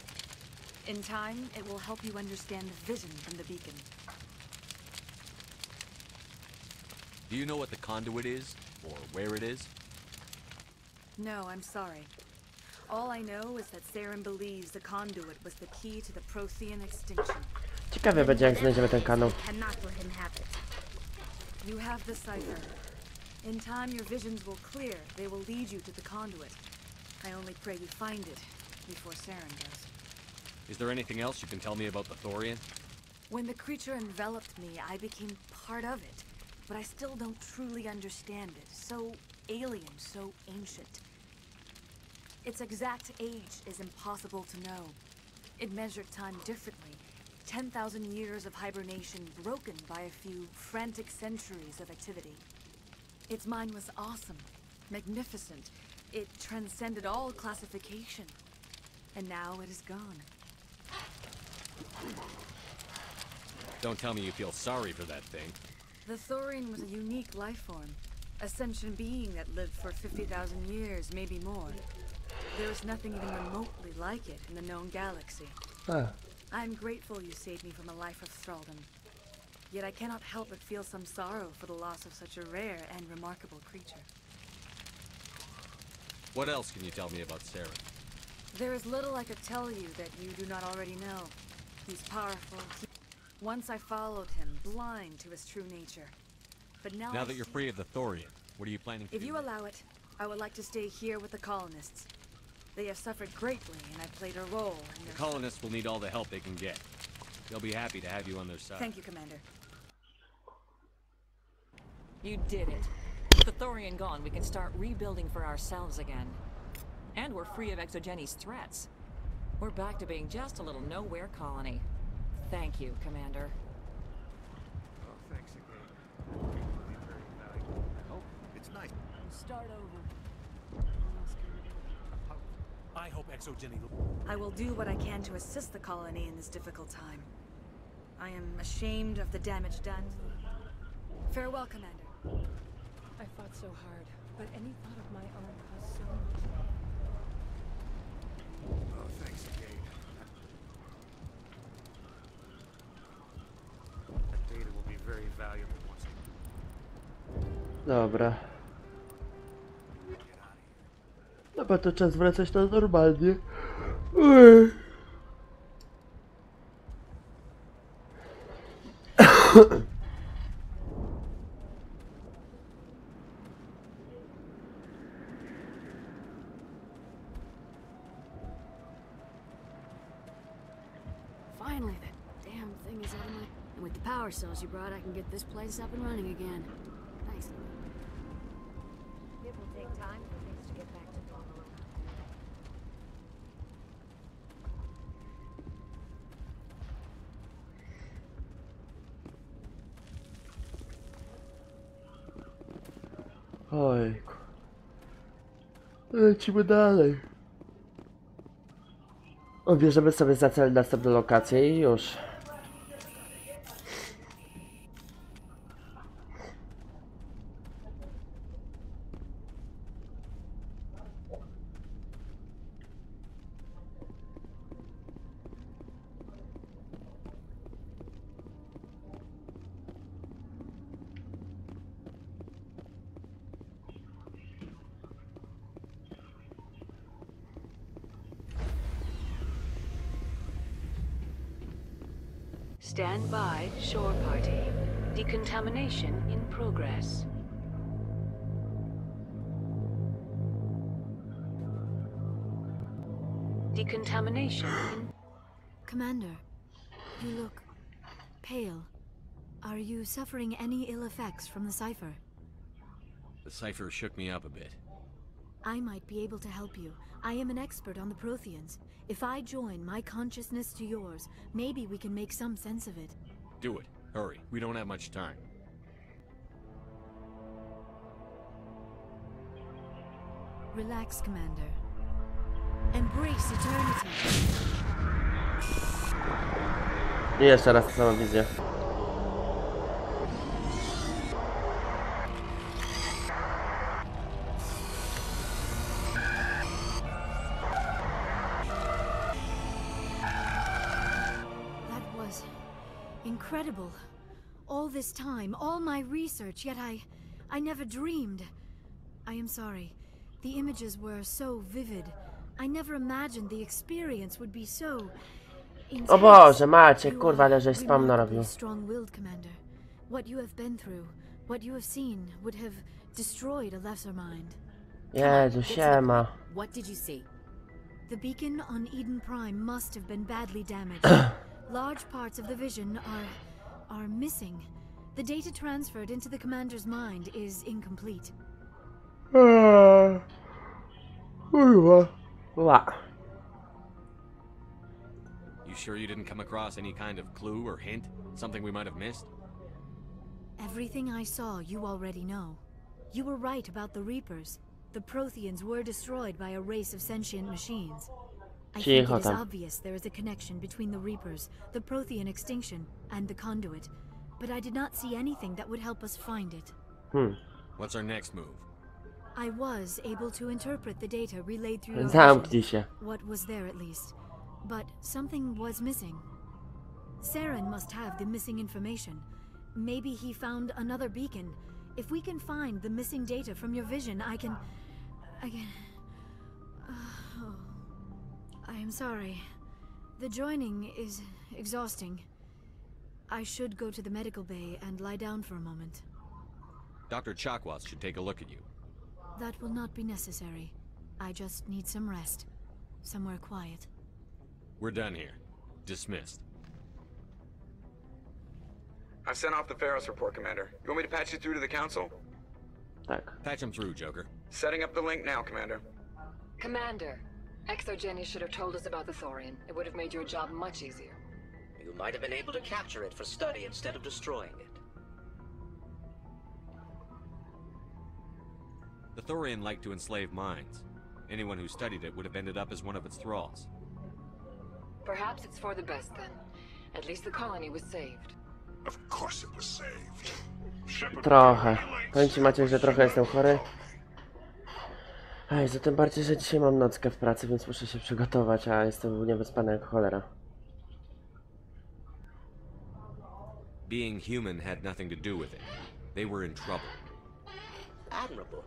In time, it will help you understand the vision from the beacon. Do you know what the conduit is? Or where it is? No, I'm sorry. All I know is that Saren believes the conduit was the key to the Prothean extinction. Ciekawie będzie, jak znajdziemy ten kanał. Cannot let him have it. You have the cipher. In time, your visions will clear. They will lead you to the conduit. I only pray you find it before Saren does. Is there anything else you can tell me about the Thorian? When the creature enveloped me, I became part of it. But I still don't truly understand it. So alien, so ancient. Its exact age is impossible to know. It measured time differently. 10,000 years of hibernation broken by a few frantic centuries of activity. Its mind was awesome, magnificent. It transcended all classification. And now it is gone. Don't tell me you feel sorry for that thing. The Thorian was a unique life form. A sentient being that lived for 50,000 years, maybe more. There is nothing even remotely like it in the known galaxy. I'm grateful you saved me from a life of thraldom. Yet I cannot help but feel some sorrow for the loss of such a rare and remarkable creature. What else can you tell me about Saren? There is little I could tell you that you do not already know. He's powerful. Once I followed him, blind to his true nature. But now that you're free of the Thorian, what are you planning to do? If you allow it, I would like to stay here with the colonists. They have suffered greatly, and I played a role in their... The colonists will need all the help they can get. They'll be happy to have you on their side. Thank you, Commander. You did it. With the Thorian gone, we can start rebuilding for ourselves again. And we're free of Exogeni's threats. We're back to being just a little nowhere colony. Thank you, Commander. Oh, thanks again. It will be very valuable. Oh, it's nice. Start over. I hope Exogeny... I will do what I can to assist the colony in this difficult time. I am ashamed of the damage done. Farewell, Commander. I fought so hard, but any thought of my own caused so much. Oh, thanks again. That data will be very valuable once Dobra. Chyba to czas wracać na normalnie. Finally, that damn thing is out of my... And with the power cells you brought, I can get this place up and running again. Thanks. It will take time for things to get back to normal. Ojku. Lecimy dalej. Bierzemy sobie za cel następną lokację i już. Stand by, shore party. Decontamination in progress. Decontamination in... Commander, you look pale. Are you suffering any ill effects from the cipher? The cipher shook me up a bit. I might be able to help you. I am an expert on the Protheans. If I join my consciousness to yours, maybe we can make some sense of it. Do it. Hurry. We don't have much time. Relax, Commander. Embrace eternity. I jeszcze raz tę samą wizję. That was incredible. All this time, all my research, yet I never dreamed. I am sorry. The images were so vivid. I never imagined the experience would be so intense. O Boże, Macie, kurwa, ale żeś spam narobił. Strong-willed, Commander. What you have been through, what you have seen, would have destroyed a lesser mind. Jezu, siema. What did you see? The beacon on Eden Prime must have been badly damaged. Large parts of the vision are missing. The data transferred into the commander's mind is incomplete. You sure you didn't come across any kind of clue or hint? Something we might have missed? Everything I saw you already know. You were right about the Reapers. The Protheans were destroyed by a race of sentient machines. I think it is obvious there is a connection between the Reapers, the Prothean extinction, and the conduit. But I did not see anything that would help us find it. What's our next move? I was able to interpret the data relayed through your Zamknij się. what was there at least. But something was missing. Saren must have the missing information. Maybe he found another beacon. If we can find the missing data from your vision, I can... I am sorry. The joining is exhausting. I should go to the medical bay and lie down for a moment. Dr. Chakwas should take a look at you. That will not be necessary. I just need some rest. Somewhere quiet. We're done here. Dismissed. I've sent off the Pharos report, Commander. You want me to patch you through to the Council? Patch him through, Joker. Setting up the link now, Commander. Commander, ExoGeni should have told us about the Thorian. It would have made your job much easier. You might have been able to capture it for study instead of destroying it. The Thorian liked to enslave minds. Anyone who studied it would have ended up as one of its thralls. Perhaps it's for the best then. At least the colony was saved. Of course it was saved. Trochę. Powiem ci, Maciek, że trochę jestem chory. Ej, tym bardziej, że dzisiaj mam nockę w pracy, więc muszę się przygotować, a jestem niewyspany jak cholera. Being human had nothing to do with it. They were in trouble. Admirable.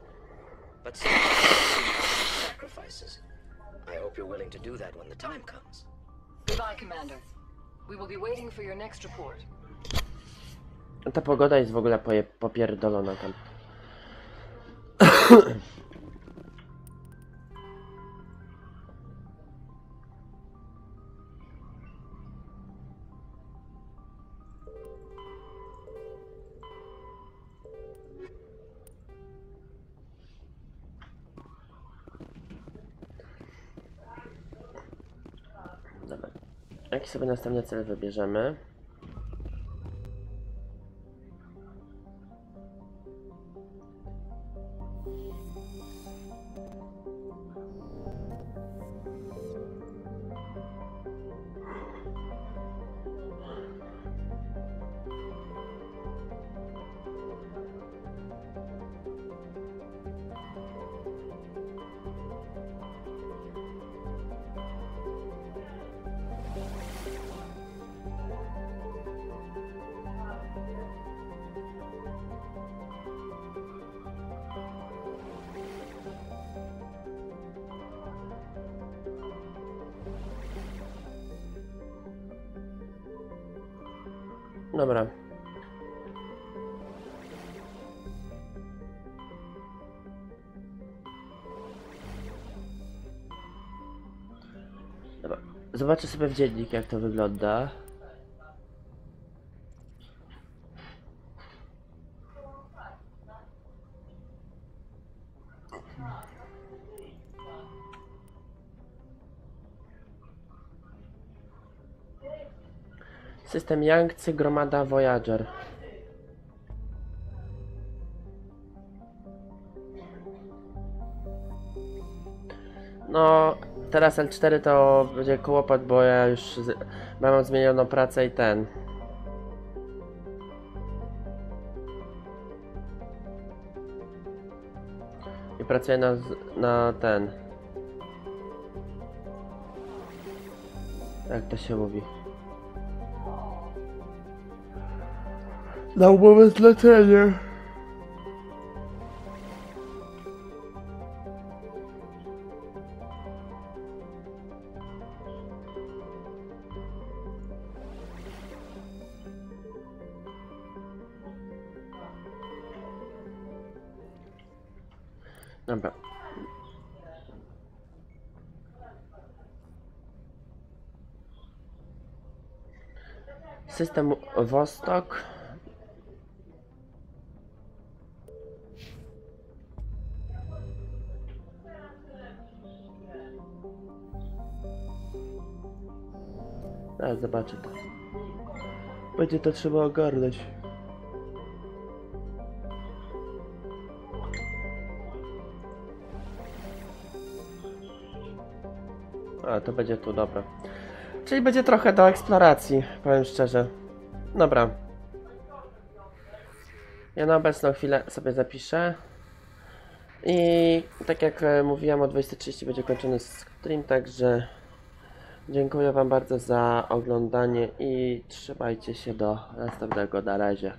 But sacrifices. I hope you're willing to do that when the time comes. Goodbye, Commander. We will be waiting for your next report. Ta pogoda jest w ogóle popierdolona tam. Dobra. Jaki sobie następny cel wybierzemy? Dobra. Dobra. Zobaczę sobie w dziennik, jak to wygląda. System Yangtze, gromada Voyager. No, teraz L4 to będzie kłopot, bo ja już mam zmienioną pracę i ten. I pracuję na ten. Jak to się mówi? Na umowę zlecenie. Dobra. System Vostok. Zaraz zobaczę to. Będzie to trzeba ogarnąć. A, to będzie tu, dobra. Czyli będzie trochę do eksploracji, powiem szczerze. Dobra. Ja na obecną chwilę sobie zapiszę. I tak jak mówiłem, o 20:30 będzie kończony stream, także dziękuję wam bardzo za oglądanie i trzymajcie się do następnego. Na razie.